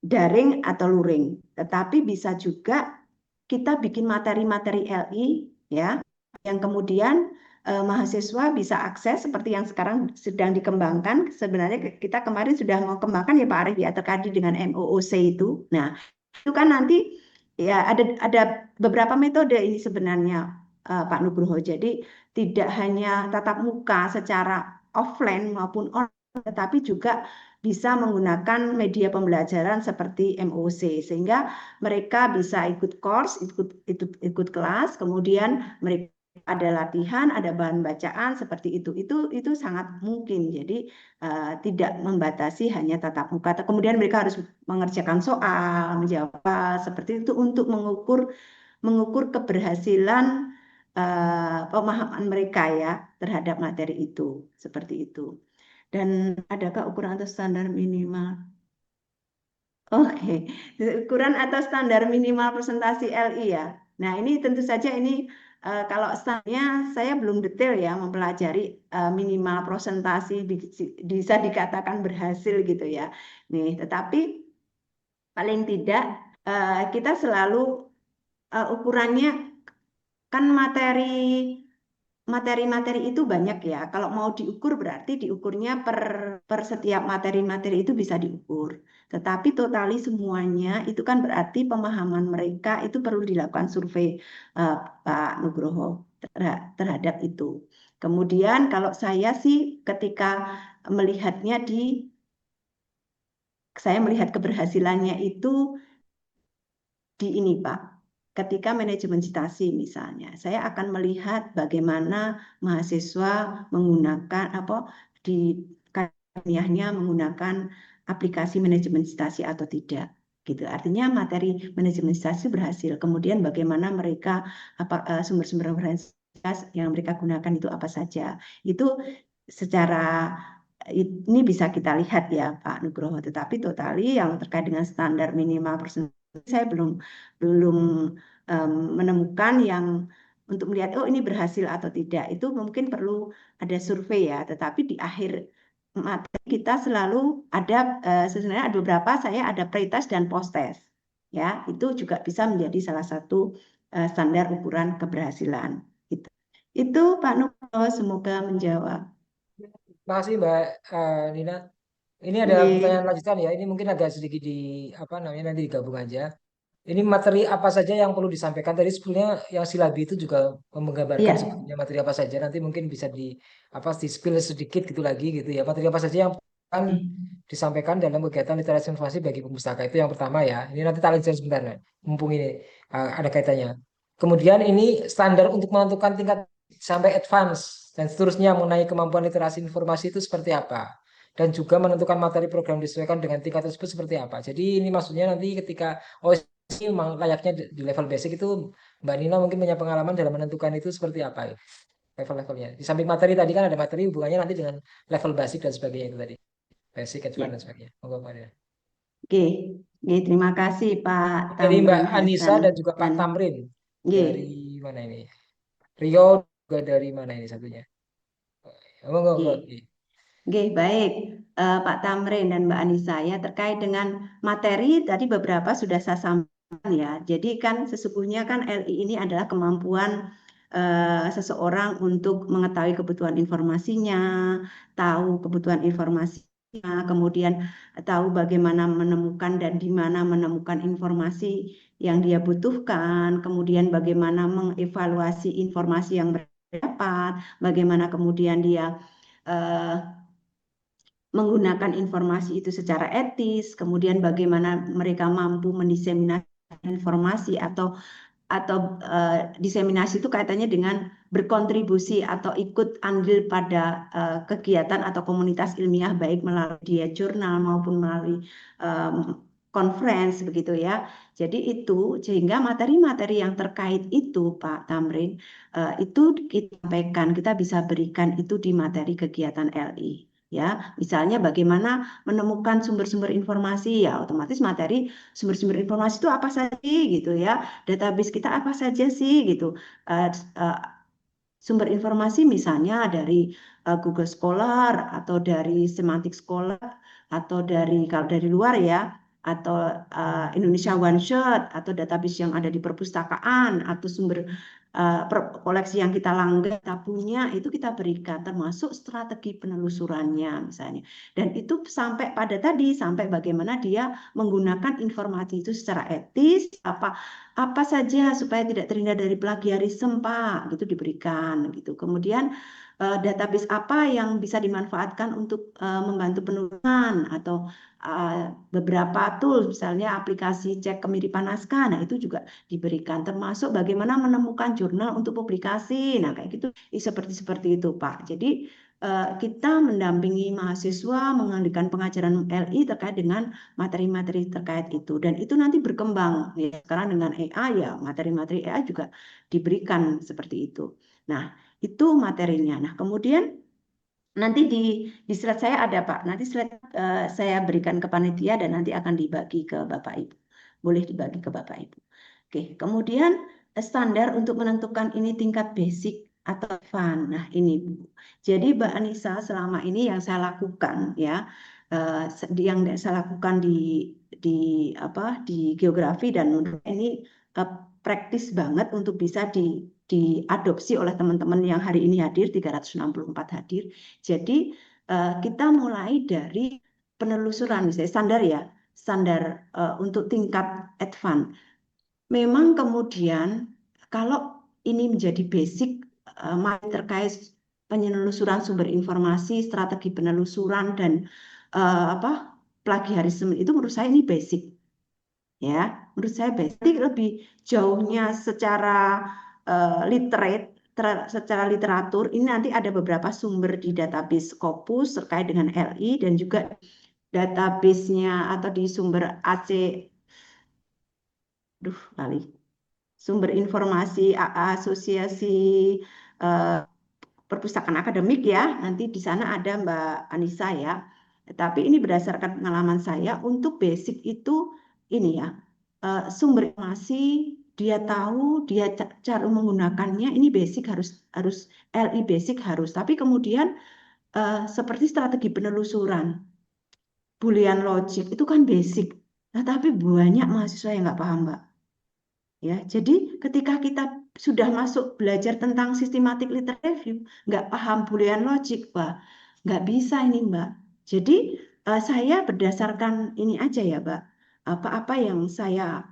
daring atau luring, tetapi bisa juga kita bikin materi-materi LI ya, yang kemudian mahasiswa bisa akses seperti yang sekarang sedang dikembangkan. Sebenarnya kita kemarin sudah mau kembangkan ya Pak Arif ya, terkait dengan MOOC itu. Nah, itu kan nanti ya ada beberapa metode ini sebenarnya Pak Nugroho. Jadi tidak hanya tatap muka secara offline maupun online, tetapi juga bisa menggunakan media pembelajaran seperti MOOC sehingga mereka bisa ikut course, ikut kelas, kemudian mereka ada latihan, ada bahan bacaan seperti itu. Itu sangat mungkin. Jadi tidak membatasi hanya tatap muka. Kemudian mereka harus mengerjakan soal, menjawab seperti itu untuk mengukur keberhasilan pemahaman mereka ya terhadap materi itu. Seperti itu. Dan adakah ukuran atau standar minimal? Oke, ukuran atau standar minimal presentasi LI ya. Nah, ini tentu saja ini kalau standarnya saya belum detail ya mempelajari minimal presentasi bisa dikatakan berhasil gitu ya. Nih, tetapi paling tidak kita selalu ukurannya kan materi-materi itu banyak ya. Kalau mau diukur berarti diukurnya per setiap materi-materi itu bisa diukur. Tetapi totali semuanya itu kan berarti pemahaman mereka itu perlu dilakukan survei Pak Nugroho terhadap itu. Kemudian kalau saya sih ketika melihatnya saya melihat keberhasilannya itu di ini Pak. Ketika manajemen citasi misalnya, saya akan melihat bagaimana mahasiswa menggunakan di kuliahnya menggunakan aplikasi manajemen citasi atau tidak. Gitu. Artinya materi manajemen citasi berhasil. Kemudian bagaimana mereka sumber-sumber referensi yang mereka gunakan itu apa saja. Itu secara ini bisa kita lihat ya Pak Nugroho. Tetapi totali yang terkait dengan standar minimal persentase saya belum menemukan yang untuk melihat oh ini berhasil atau tidak. Itu mungkin perlu ada survei ya. Tetapi di akhir materi kita selalu ada sebenarnya ada beberapa saya ada pretest dan posttest ya. Itu juga bisa menjadi salah satu standar ukuran keberhasilan. Itu Pak Nugroho semoga menjawab. Terima kasih Mbak Nina. Ini ada pertanyaan Nggih. lanjutan ya. Ini mungkin agak sedikit apa namanya nanti digabung aja. Ini materi apa saja yang perlu disampaikan? Tadi sebetulnya yang silabi itu juga menggambarkan Iya. sebetulnya materi apa saja. Nanti mungkin bisa di spill sedikit gitu lagi gitu ya. Materi apa saja yang akan disampaikan dalam kegiatan literasi informasi bagi pemustaka itu yang pertama ya. Ini nanti tak lanjutkan sebentar, nah. Mumpung ini ada kaitannya. Kemudian ini standar untuk menentukan tingkat sampai advance dan seterusnya mengenai kemampuan literasi informasi itu seperti apa. Dan juga menentukan materi program disesuaikan dengan tingkat tersebut seperti apa. Jadi ini maksudnya nanti ketika ini memang layaknya di level basic itu Mbak Nina mungkin punya pengalaman dalam menentukan itu seperti apa level-levelnya. Di samping materi tadi kan ada materi hubungannya nanti dengan level basic dan sebagainya itu tadi. Basic, Ya. advance dan sebagainya. Monggo Mbak Nina. Oke. Oke, terima kasih Pak Dari Mbak Tamrin Anissa Hasan dan juga Pak dan Tamrin. Nggih. Dari mana ini? Rio juga dari mana ini satunya? Monggo, monggo. Nggih. Nggih, baik Pak Tamrin dan Mbak Anissa ya terkait dengan materi tadi beberapa sudah saya sampaikan ya. Jadi kan sesungguhnya kan LI ini adalah kemampuan seseorang untuk mengetahui kebutuhan informasinya, tahu kebutuhan informasinya, kemudian tahu bagaimana menemukan dan di mana menemukan informasi yang dia butuhkan, kemudian bagaimana mengevaluasi informasi yang berdapat, bagaimana kemudian dia eh, menggunakan informasi itu secara etis, kemudian bagaimana mereka mampu mendiseminasikan informasi atau diseminasi itu kaitannya dengan berkontribusi atau ikut andil pada kegiatan atau komunitas ilmiah baik melalui dia jurnal maupun melalui conference begitu ya. Jadi itu sehingga materi-materi yang terkait itu Pak Tamrin itu kita sampaikan, kita bisa berikan itu di materi kegiatan LI. Ya, misalnya bagaimana menemukan sumber-sumber informasi ya, otomatis materi sumber-sumber informasi itu apa saja gitu ya, database kita apa saja sih gitu. Uh, uh, Sumber informasi misalnya dari Google Scholar atau dari Semantic Scholar atau dari kalau dari luar ya atau Indonesia One Shot atau database yang ada di perpustakaan atau sumber koleksi yang kita langgeng kita punya itu kita berikan termasuk strategi penelusurannya misalnya dan itu sampai pada tadi sampai bagaimana dia menggunakan informasi itu secara etis apa saja supaya tidak terhindar dari plagiarisme Pak gitu diberikan gitu kemudian database apa yang bisa dimanfaatkan untuk membantu penulisan atau beberapa tools misalnya aplikasi cek kemiripan naskah nah itu juga diberikan termasuk bagaimana menemukan jurnal untuk publikasi nah kayak gitu seperti itu Pak jadi kita mendampingi mahasiswa mengalihkan pengajaran LI terkait dengan materi-materi terkait itu dan itu nanti berkembang ya sekarang dengan AI ya materi-materi AI juga diberikan seperti itu. Nah, itu materinya. Nah, kemudian nanti di slide saya ada Pak. Nanti slide saya berikan ke panitia dan nanti akan dibagi ke Bapak Ibu. Boleh dibagi ke Bapak Ibu. Oke, kemudian standar untuk menentukan ini tingkat basic atau advance. Nah, ini Bu. Jadi Mbak Anissa selama ini yang saya lakukan ya yang saya lakukan di geografi dan menurut ini praktis banget untuk bisa diadopsi oleh teman-teman yang hari ini hadir, 364 hadir. Jadi kita mulai dari penelusuran, misalnya standar untuk tingkat advance. Memang kemudian kalau ini menjadi basic terkait penelusuran sumber informasi, strategi penelusuran dan plagiarisme itu menurut saya ini basic. Ya, menurut saya basic. Lebih jauhnya secara secara literatur ini nanti ada beberapa sumber di database Scopus terkait dengan LI dan juga database-nya atau di sumber AC sumber informasi asosiasi perpustakaan akademik ya, nanti di sana ada Mbak Anissa ya. Tapi ini berdasarkan pengalaman saya untuk basic itu ini ya, sumber informasi dia tahu, dia cara menggunakannya ini basic harus LI basic harus. Tapi kemudian seperti strategi penelusuran, Boolean logic itu kan basic. Nah, tapi banyak mahasiswa yang nggak paham, Mbak. Ya, jadi ketika kita sudah masuk belajar tentang systematic literature review, nggak paham Boolean logic, wah, nggak bisa ini, Mbak. Jadi saya berdasarkan ini aja ya, Mbak. Apa-apa yang saya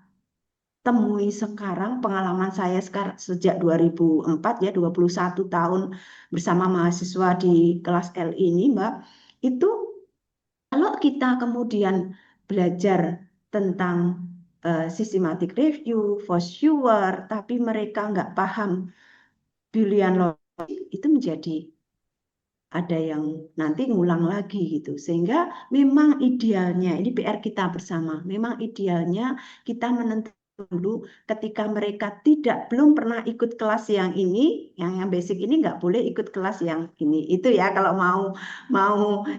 temui sekarang, pengalaman saya sekarang sejak 2004 ya, 21 tahun bersama mahasiswa di kelas L ini, Mbak, itu kalau kita kemudian belajar tentang systematic review, for sure, tapi mereka nggak paham Boolean logic, itu menjadi ada yang nanti ngulang lagi gitu. Sehingga memang idealnya, ini PR kita bersama, memang idealnya kita menentukan dulu ketika mereka belum pernah ikut kelas yang ini, yang basic ini nggak boleh ikut kelas yang ini. Itu ya kalau mau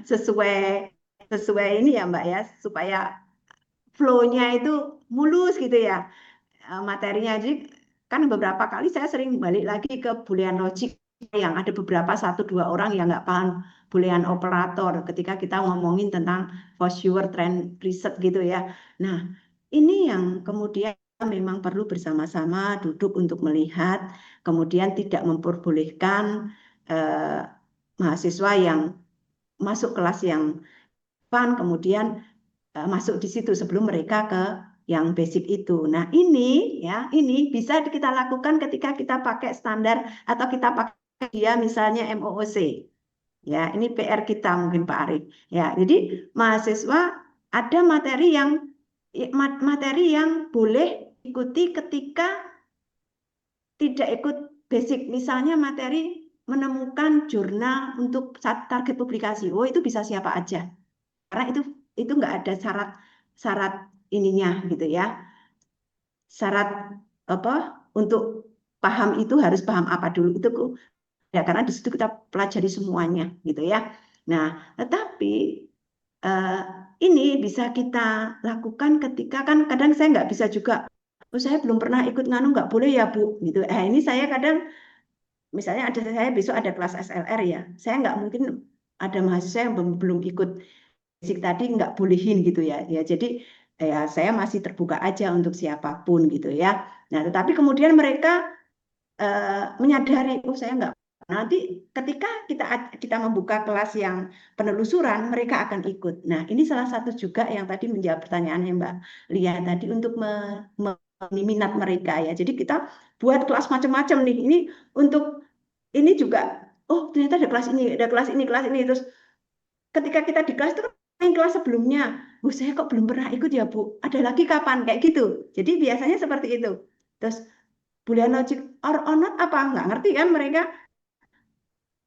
sesuai ini ya Mbak ya, supaya flow-nya itu mulus gitu ya materinya. Jadi kan beberapa kali saya sering balik lagi ke Boolean logic yang ada beberapa 1-2 orang yang nggak paham Boolean operator ketika kita ngomongin tentang for sure trend research gitu ya. Nah, ini yang kemudian memang perlu bersama-sama duduk untuk melihat, kemudian tidak memperbolehkan mahasiswa yang masuk kelas yang kemudian masuk di situ sebelum mereka ke yang basic itu. Nah, ini bisa kita lakukan ketika kita pakai standar atau kita pakai dia misalnya MOOC. Ya, ini PR kita mungkin Pak Arif. Ya, jadi mahasiswa ada materi yang boleh ikuti ketika tidak ikut basic. Misalnya materi menemukan jurnal untuk target publikasi. Oh, itu bisa siapa aja. Karena itu nggak ada syarat ininya gitu ya. Syarat untuk paham itu harus paham apa dulu itu ya, karena di situ kita pelajari semuanya gitu ya. Nah, tetapi ini bisa kita lakukan ketika kan kadang saya nggak bisa juga, saya belum pernah ikut nganu nggak boleh ya Bu gitu. Ini saya kadang misalnya saya besok ada kelas SLR ya, saya nggak mungkin ada mahasiswa yang belum ikut basic tadi nggak bolehin gitu ya. Jadi ya saya masih terbuka aja untuk siapapun gitu ya. Nah, tetapi kemudian mereka menyadari, oh saya nggak. Nanti ketika kita membuka kelas yang penelusuran, mereka akan ikut. Nah, ini salah satu juga yang tadi menjawab pertanyaannya Mbak Lia tadi untuk minat mereka ya. Jadi kita buat kelas macam-macam nih. Ini untuk ini juga, oh ternyata ada kelas ini, ada kelas ini, terus ketika kita di kelas itu kan kelas sebelumnya, Bu saya kok belum pernah ikut ya Bu, ada lagi kapan kayak gitu. Jadi biasanya seperti itu. Terus Boolean logic or not apa nggak ngerti kan mereka,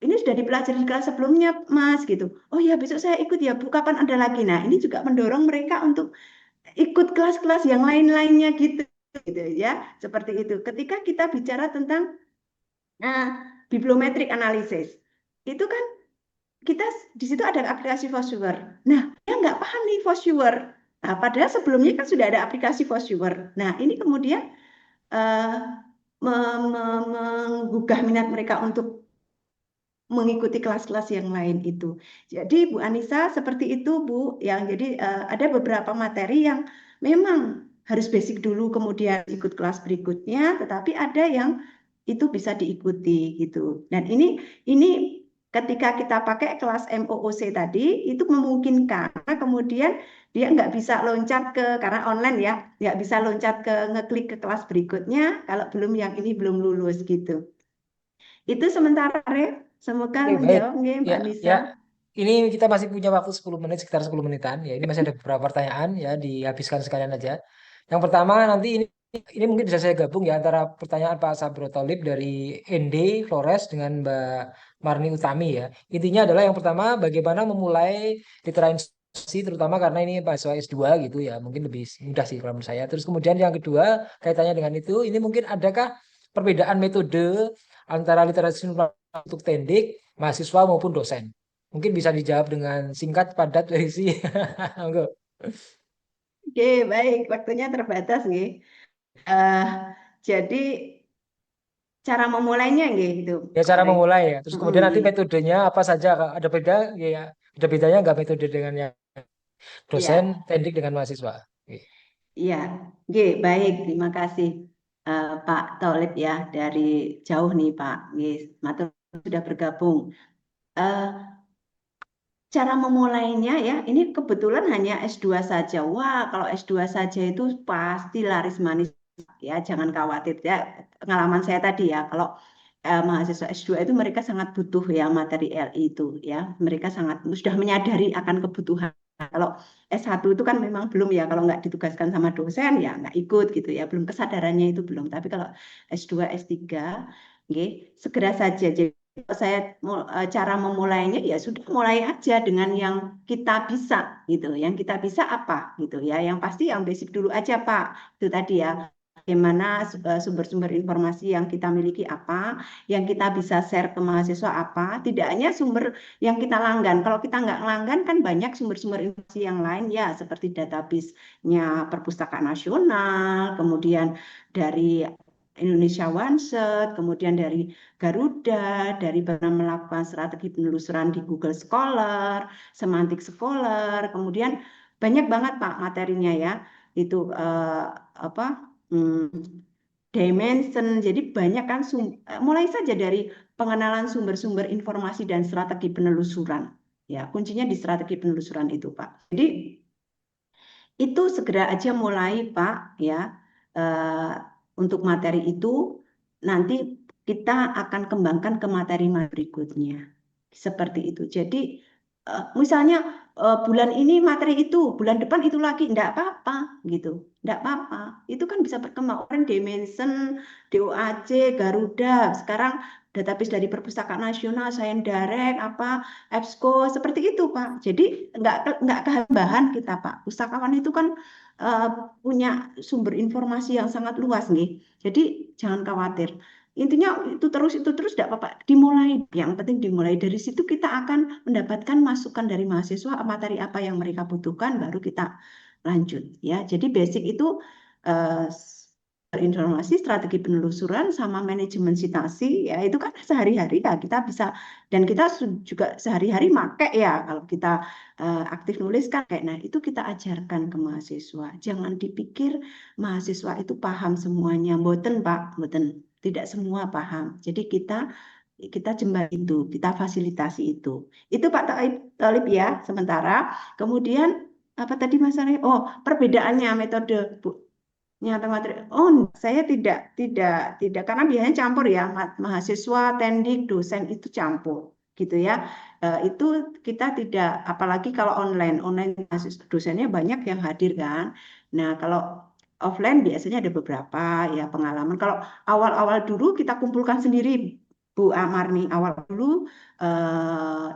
ini sudah dipelajari di kelas sebelumnya Mas gitu. Oh ya besok saya ikut ya Bu, kapan ada lagi. Nah ini juga mendorong mereka untuk ikut kelas-kelas yang lain-lainnya gitu ya, seperti itu. Ketika kita bicara tentang bibliometric analysis, itu kan kita di situ ada aplikasi Foursquare. Nah, dia nggak paham nih Foursquare. Nah, padahal sebelumnya kan sudah ada aplikasi Foursquare. Nah, ini kemudian menggugah minat mereka untuk mengikuti kelas-kelas yang lain itu. Jadi Bu Anissa seperti itu Bu, yang jadi ada beberapa materi yang memang harus basic dulu kemudian ikut kelas berikutnya, tetapi ada yang itu bisa diikuti gitu. Dan ini ketika kita pakai kelas MOOC tadi itu memungkinkan, karena kemudian dia nggak bisa loncat karena online ya, nggak bisa loncat ngeklik ke kelas berikutnya kalau yang ini belum lulus gitu. Itu sementara, Ref. Semoga Oke, baik. menjawab nih, Ya, Mbak ya. Nisa. Ini kita masih punya waktu 10 menit, sekitar 10 menitan. Ya, ini masih ada beberapa pertanyaan ya, dihabiskan sekalian aja. Yang pertama nanti ini mungkin bisa saya gabung ya antara pertanyaan Pak Sabro Tholib dari ND Flores dengan Mbak Marni Utami ya. Intinya adalah yang pertama bagaimana memulai literasi terutama karena ini mahasiswa S2 gitu ya. Mungkin lebih mudah sih kalau menurut saya. Terus kemudian yang kedua kaitannya dengan itu, ini mungkin adakah perbedaan metode antara literasi untuk tendik, mahasiswa maupun dosen? Mungkin bisa dijawab dengan singkat, padat, berisi. Monggo. Oke, baik. Waktunya terbatas nih. Eh, jadi cara memulainya gitu, Ya Pak cara Ref. memulai ya. Terus kemudian nanti Nggih. metodenya apa saja? Ada beda ya? Ada bedanya nggak metode dengan yang dosen, Ya, tendik dengan mahasiswa? Oke. iya. Nggih, baik. Terima kasih Pak Tholib ya dari jauh nih Pak. Nggih, matur sudah bergabung. Eh, Cara memulainya ya, ini kebetulan hanya S2 saja. Wah, kalau S2 saja itu pasti laris manis ya, jangan khawatir ya. Pengalaman saya tadi ya, kalau mahasiswa S2 itu mereka sangat butuh ya materi LI itu ya. Mereka sangat sudah menyadari akan kebutuhan. Kalau S1 itu kan memang belum ya, kalau nggak ditugaskan sama dosen ya nggak ikut gitu ya, belum kesadarannya itu belum. Tapi kalau S2, S3, nggih, segera saja. Jadi saya cara memulainya ya sudah mulai aja dengan yang kita bisa gitu. Yang kita bisa apa gitu ya. Yang pasti yang basic dulu aja Pak. Itu tadi ya. Bagaimana sumber-sumber informasi yang kita miliki apa, yang kita bisa share ke mahasiswa apa, tidak hanya sumber yang kita langgan. Kalau kita nggak langgan kan banyak sumber-sumber informasi yang lain ya, seperti database-nya Perpustakaan Nasional, kemudian dari Indonesia OneSearch, kemudian dari Garuda, dari bagaimana melakukan strategi penelusuran di Google Scholar, Semantic Scholar, kemudian banyak banget Pak materinya ya, itu apa dimension, jadi banyak kan mulai saja dari pengenalan sumber-sumber informasi dan strategi penelusuran, ya kuncinya di strategi penelusuran itu Pak. Jadi itu segera aja mulai Pak ya. Eh, untuk materi itu nanti kita akan kembangkan ke materi berikutnya. Seperti itu. Jadi misalnya bulan ini materi itu, bulan depan itu lagi, enggak apa-apa gitu. Enggak apa-apa. Itu kan bisa berkembang. Orang Dimension, DOAC, Garuda, sekarang database dari Perpustakaan Nasional, Science Direct, apa EBSCO, seperti itu Pak. Jadi enggak kehambahan kita Pak. Pustakawan itu kan eh, punya sumber informasi yang sangat luas nih. Jadi jangan khawatir. Intinya itu terus tidak apa-apa. Dimulai, yang penting dimulai dari situ kita akan mendapatkan masukan dari mahasiswa materi apa yang mereka butuhkan, baru kita lanjut ya. Jadi basic itu eh, informasi, strategi penelusuran sama manajemen citasi ya itu kan sehari-hari ya kita bisa, dan kita juga sehari-hari make ya kalau kita aktif nulis kan kayak, nah itu kita ajarkan ke mahasiswa. Jangan dipikir mahasiswa itu paham semuanya, mboten Pak, mboten, tidak semua paham. Jadi kita jembat itu, kita fasilitasi itu. Itu Pak Thalib ya sementara. Kemudian apa tadi Mas Arif? Oh, perbedaannya metode Bu. Nyata materi. Oh, saya tidak karena biasanya campur ya, mahasiswa, tendik, dosen itu campur gitu ya. Itu kita tidak, apalagi kalau online dosennya banyak yang hadir kan. Nah, kalau offline biasanya ada beberapa ya pengalaman. Kalau awal-awal dulu kita kumpulkan sendiri, Bu Amarni, awal dulu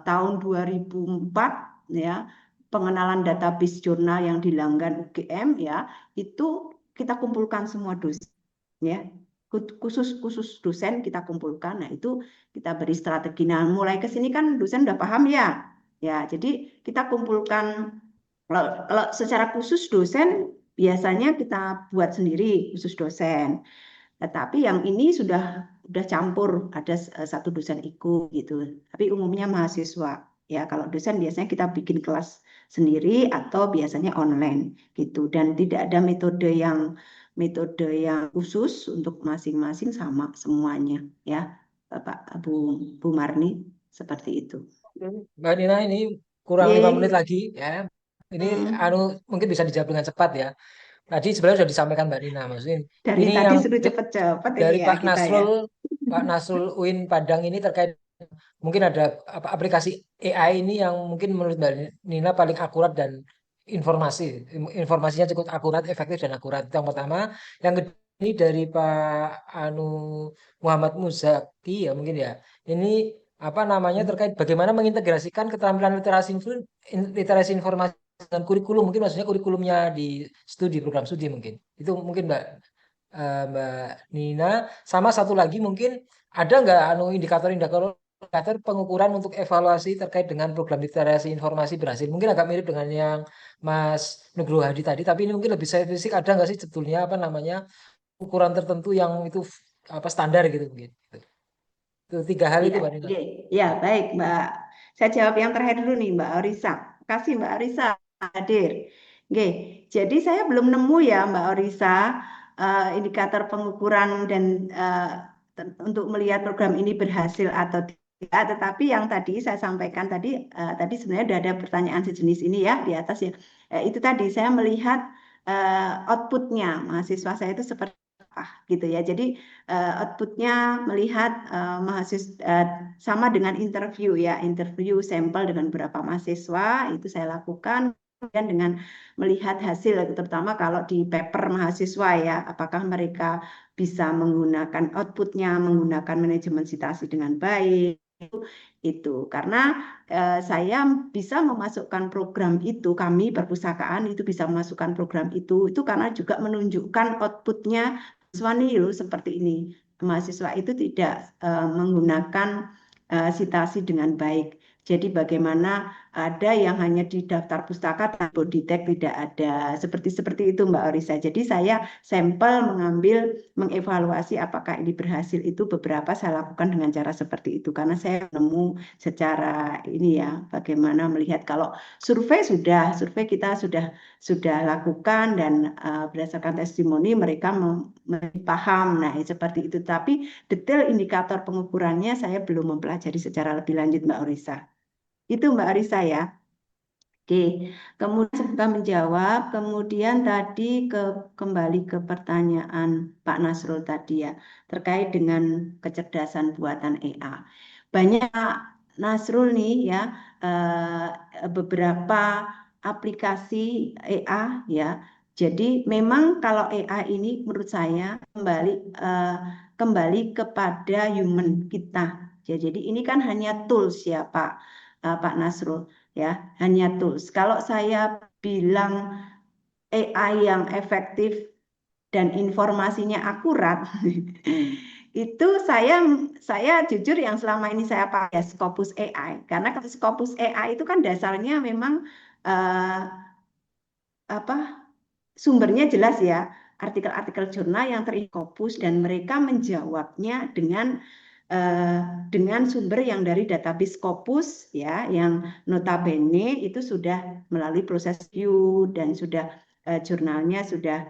tahun 2004 ya, pengenalan database jurnal yang dilanggan UGM ya, itu kita kumpulkan semua dosen ya, khusus dosen kita kumpulkan. Nah itu kita beri strategi. Nah mulai ke sini kan dosen udah paham ya, ya jadi kita kumpulkan. Kalau secara khusus dosen biasanya kita buat sendiri khusus dosen. Tetapi yang ini sudah campur, ada satu dosen ikut gitu. Tapi umumnya mahasiswa. Ya, kalau dosen biasanya kita bikin kelas sendiri atau biasanya online gitu. Dan tidak ada metode yang khusus untuk masing-masing, sama semuanya ya, Bapak Bu Marni, seperti itu. Mbak Nina, ini kurang 5 menit Ye. lagi ya. Ini Hmm. mungkin bisa dijawab dengan cepat ya. Tadi sebenarnya sudah disampaikan Mbak Nina, maksudnya Dari ini tadi yang suruh cepet-cepet ini dari ya kita ya. Pak Nasrul UIN Padang ini terkait mungkin ada aplikasi AI ini yang mungkin menurut Mbak Nina paling akurat dan informasinya cukup akurat, efektif dan akurat. Itu yang pertama. Yang kedua ini dari Pak Muhammad Muzaki ya mungkin ya. Ini apa namanya terkait bagaimana mengintegrasikan keterampilan literasi informasi dengan kurikulum, mungkin maksudnya kurikulumnya di program studi mungkin. Itu mungkin Mbak Nina. Sama satu lagi mungkin ada nggak indikator pengukuran untuk evaluasi terkait dengan program literasi informasi berhasil? Mungkin agak mirip dengan yang Mas Nugroho Hadi tadi, tapi ini mungkin lebih spesifik. Ada nggak sih sebetulnya apa namanya ukuran tertentu yang itu apa standar gitu mungkin? Itu 3 hal itu Iya, Mbak Nina. iya, ya, baik Mbak. Saya jawab yang terakhir dulu nih Mbak Orisa. Kasih Mbak Orisa hadir. Oke, jadi saya belum nemu ya Mbak Orisa indikator pengukuran dan untuk melihat program ini berhasil atau tidak. Tetapi yang tadi saya sampaikan tadi sebenarnya sudah ada pertanyaan sejenis ini ya di atas ya. Itu tadi saya melihat outputnya mahasiswa saya itu seperti apa gitu ya. Jadi outputnya melihat mahasiswa sama dengan interview ya, interview sampel dengan beberapa mahasiswa itu saya lakukan. Kemudian dengan melihat hasil, terutama kalau di paper mahasiswa ya, apakah mereka bisa menggunakan outputnya, menggunakan manajemen citasi dengan baik, itu karena saya bisa memasukkan program itu, kami perpustakaan itu bisa memasukkan program itu karena juga menunjukkan outputnya mahasiswa nih loh seperti ini. Mahasiswa itu tidak menggunakan citasi dengan baik. Jadi bagaimana ada yang hanya di daftar pustaka tapi body tag tidak ada. Seperti itu Mbak Orisa. Jadi saya sampel mengevaluasi apakah ini berhasil itu beberapa saya lakukan dengan cara seperti itu. Karena saya nemu secara ini ya bagaimana melihat kalau survei kita sudah lakukan dan berdasarkan testimoni mereka paham. Nah, seperti itu. Tapi detail indikator pengukurannya saya belum mempelajari secara lebih lanjut Mbak Orisa. Itu Mbak Arisa ya. Oke, kemudian setelah menjawab, kemudian tadi kembali ke pertanyaan Pak Nasrul tadi ya, terkait dengan kecerdasan buatan AI. Banyak Nasrul nih ya, beberapa aplikasi AI ya. Jadi memang kalau AI ini menurut saya kembali kepada human kita. Ya, jadi ini kan hanya tools ya Pak Nasrul ya, hanya tools. Kalau saya bilang AI yang efektif dan informasinya akurat, itu saya jujur yang selama ini saya pakai Scopus AI, karena Scopus AI itu kan dasarnya memang eh, apa sumbernya jelas ya, artikel-artikel jurnal yang terikopus dan mereka menjawabnya dengan sumber yang dari database Scopus ya, yang notabene itu sudah melalui proses review dan sudah jurnalnya sudah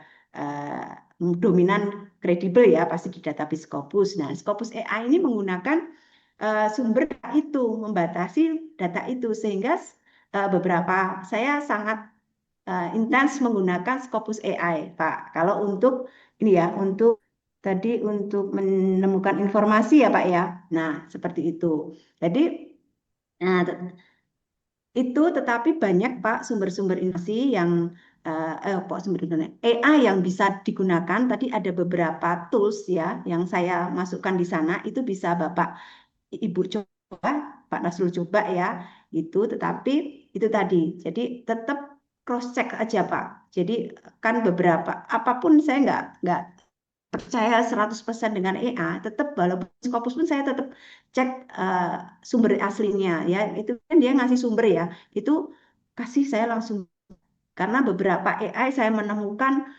dominan kredibel ya pasti di database Scopus. Nah, Scopus AI ini menggunakan sumber data itu, membatasi data itu sehingga beberapa saya sangat intens menggunakan Scopus AI, Pak. Kalau untuk ini ya, untuk tadi untuk menemukan informasi ya, Pak ya. Nah, seperti itu. Jadi nah, itu tetapi banyak Pak sumber-sumber informasi yang AI yang bisa digunakan. Tadi ada beberapa tools ya yang saya masukkan di sana. Itu bisa Bapak Ibu coba, Pak Nasrul coba ya, itu tetapi itu tadi. Jadi tetap cross check aja Pak. Jadi kan beberapa apapun saya nggak percaya 100% dengan AI, tetap walaupun Scopus pun saya tetap cek sumber aslinya ya. Itu kan dia ngasih sumber ya. Itu kasih saya langsung karena beberapa AI saya menemukan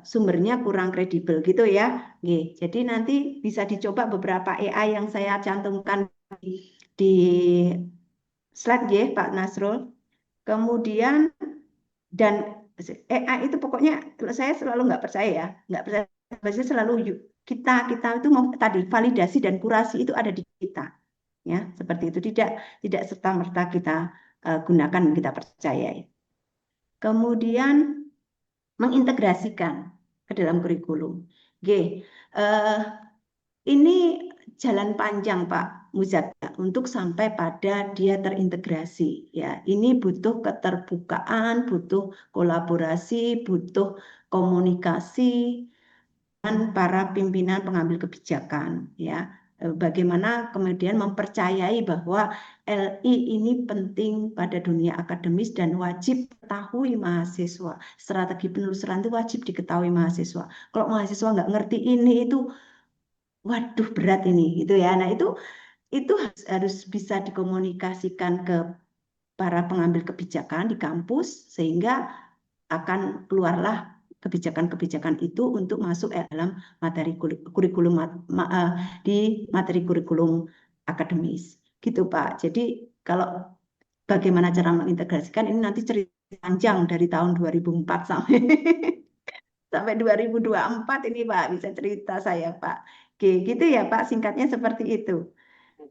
sumbernya kurang kredibel gitu ya. Jadi nanti bisa dicoba beberapa AI yang saya cantumkan di slide ya Pak Nasrul. Kemudian dan AI itu pokoknya saya selalu nggak percaya ya, nggak percaya. Biasanya selalu kita itu tadi validasi dan kurasi itu ada di kita, ya seperti itu. Tidak serta merta kita gunakan, kita percaya. Kemudian mengintegrasikan ke dalam kurikulum. Oke, ini jalan panjang Pak Muzaka untuk sampai pada dia terintegrasi. Ya, ini butuh keterbukaan, butuh kolaborasi, butuh komunikasi dengan para pimpinan pengambil kebijakan. Ya, bagaimana kemudian mempercayai bahwa LI ini penting pada dunia akademis dan wajib diketahui mahasiswa. Strategi penelusuran itu wajib diketahui mahasiswa. Kalau mahasiswa nggak ngerti ini itu, waduh berat ini, gitu ya. Nah itu harus bisa dikomunikasikan ke para pengambil kebijakan di kampus sehingga akan keluarlah kebijakan-kebijakan itu untuk masuk dalam materi kurikulum di materi kurikulum akademis. Gitu Pak. Jadi kalau bagaimana cara mengintegrasikan ini nanti cerita panjang dari tahun 2004 sampai sampai 2024 ini Pak, bisa cerita saya Pak. Oke, gitu ya Pak, singkatnya seperti itu.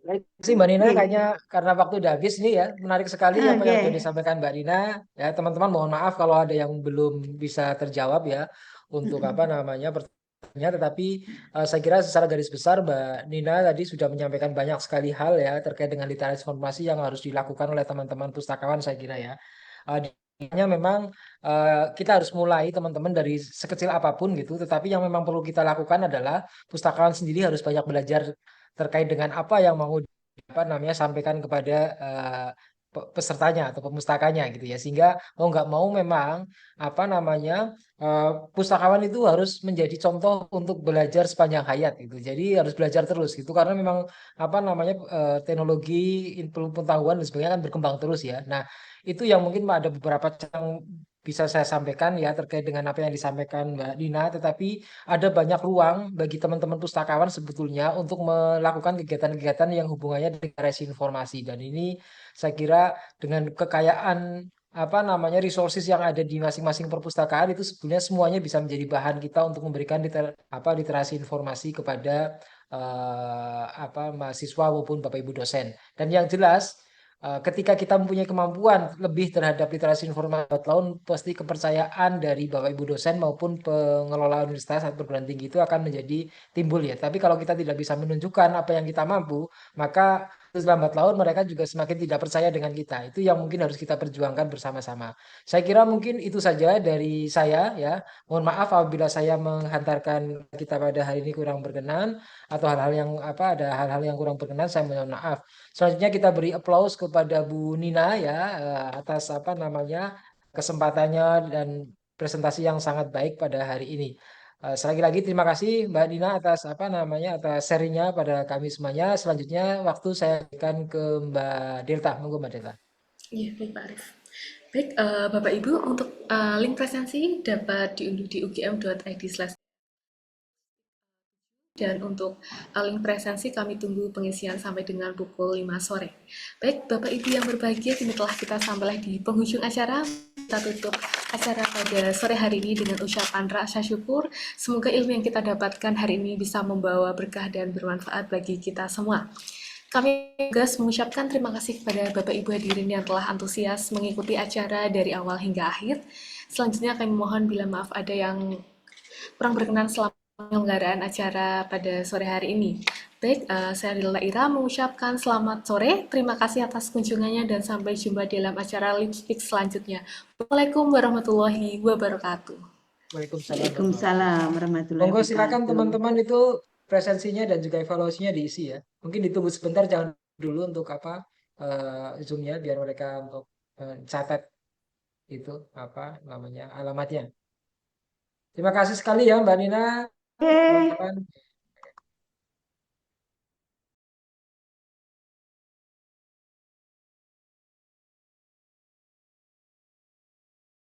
Baik, terima kasih Mbak Nina, Oke. kayaknya karena waktu udah habis nih ya, menarik sekali apa yang sudah Oke. disampaikan Mbak Nina. Ya, teman-teman mohon maaf kalau ada yang belum bisa terjawab ya untuk apa namanya pertanyaannya, tetapi saya kira secara garis besar Mbak Nina tadi sudah menyampaikan banyak sekali hal ya terkait dengan literasi informasi yang harus dilakukan oleh teman-teman pustakawan saya kira ya. Memang kita harus mulai teman-teman dari sekecil apapun gitu, tetapi yang memang perlu kita lakukan adalah pustakawan sendiri harus banyak belajar terkait dengan apa yang mau apa namanya sampaikan kepada pesertanya atau pemustakanya gitu ya, sehingga mau nggak mau memang apa namanya pustakawan itu harus menjadi contoh untuk belajar sepanjang hayat gitu, jadi harus belajar terus gitu karena memang apa namanya teknologi pengetahuan dan sebagainya kan berkembang terus ya. Nah itu yang mungkin ada beberapa yang bisa saya sampaikan ya terkait dengan apa yang disampaikan Mbak Dina, tetapi ada banyak ruang bagi teman-teman pustakawan sebetulnya untuk melakukan kegiatan-kegiatan yang hubungannya dengan literasi informasi, dan ini saya kira dengan kekayaan apa namanya resources yang ada di masing-masing perpustakaan itu sebetulnya semuanya bisa menjadi bahan kita untuk memberikan literasi informasi kepada apa mahasiswa maupun Bapak Ibu dosen. Dan yang jelas ketika kita mempunyai kemampuan lebih terhadap literasi informasi tahun, pasti kepercayaan dari Bapak Ibu dosen maupun pengelola universitas atau perguruan tinggi itu akan menjadi timbul ya. Tapi kalau kita tidak bisa menunjukkan apa yang kita mampu, maka lambat laun mereka juga semakin tidak percaya dengan kita. Itu yang mungkin harus kita perjuangkan bersama-sama. Saya kira mungkin itu saja dari saya ya. Mohon maaf apabila saya menghantarkan kita pada hari ini kurang berkenan atau hal-hal yang apa ada hal-hal yang kurang berkenan, saya mohon maaf. Selanjutnya kita beri aplaus kepada Bu Nina ya atas apa namanya kesempatannya dan presentasi yang sangat baik pada hari ini. Sekali lagi terima kasih Mbak Nina atas apa namanya atas sharingnya pada kami semuanya. Selanjutnya waktu saya berikan ke Mbak Delta. Monggo Mbak Delta. Iya, baik Pak Arif. Baik, Bapak Ibu, untuk link presensi dapat diunduh di ugm.id/. Dan untuk link presensi kami tunggu pengisian sampai dengan pukul 5 sore. Baik, Bapak Ibu yang berbahagia, kini telah kita sampai di penghujung acara. Kita tutup acara pada sore hari ini dengan ucapan rasa syukur. Semoga ilmu yang kita dapatkan hari ini bisa membawa berkah dan bermanfaat bagi kita semua. Kami juga mengucapkan terima kasih kepada Bapak Ibu hadirin yang telah antusias mengikuti acara dari awal hingga akhir. Selanjutnya kami mohon bila maaf ada yang kurang berkenan selama penyelenggaraan acara pada sore hari ini. Baik, saya Lila Ira mengucapkan selamat sore, terima kasih atas kunjungannya dan sampai jumpa dalam acara Lipspeak selanjutnya. Waalaikumsalam warahmatullahi wabarakatuh. Waalaikumsalam warahmatullahi Monggo silakan wabarakatuh. teman-teman itu presensinya dan juga evaluasinya diisi ya. Mungkin ditunggu sebentar, jangan dulu untuk apa Zoom-nya biar mereka untuk catat itu apa namanya alamatnya. Terima kasih sekali ya Mbak Nina, Oke. teman-teman.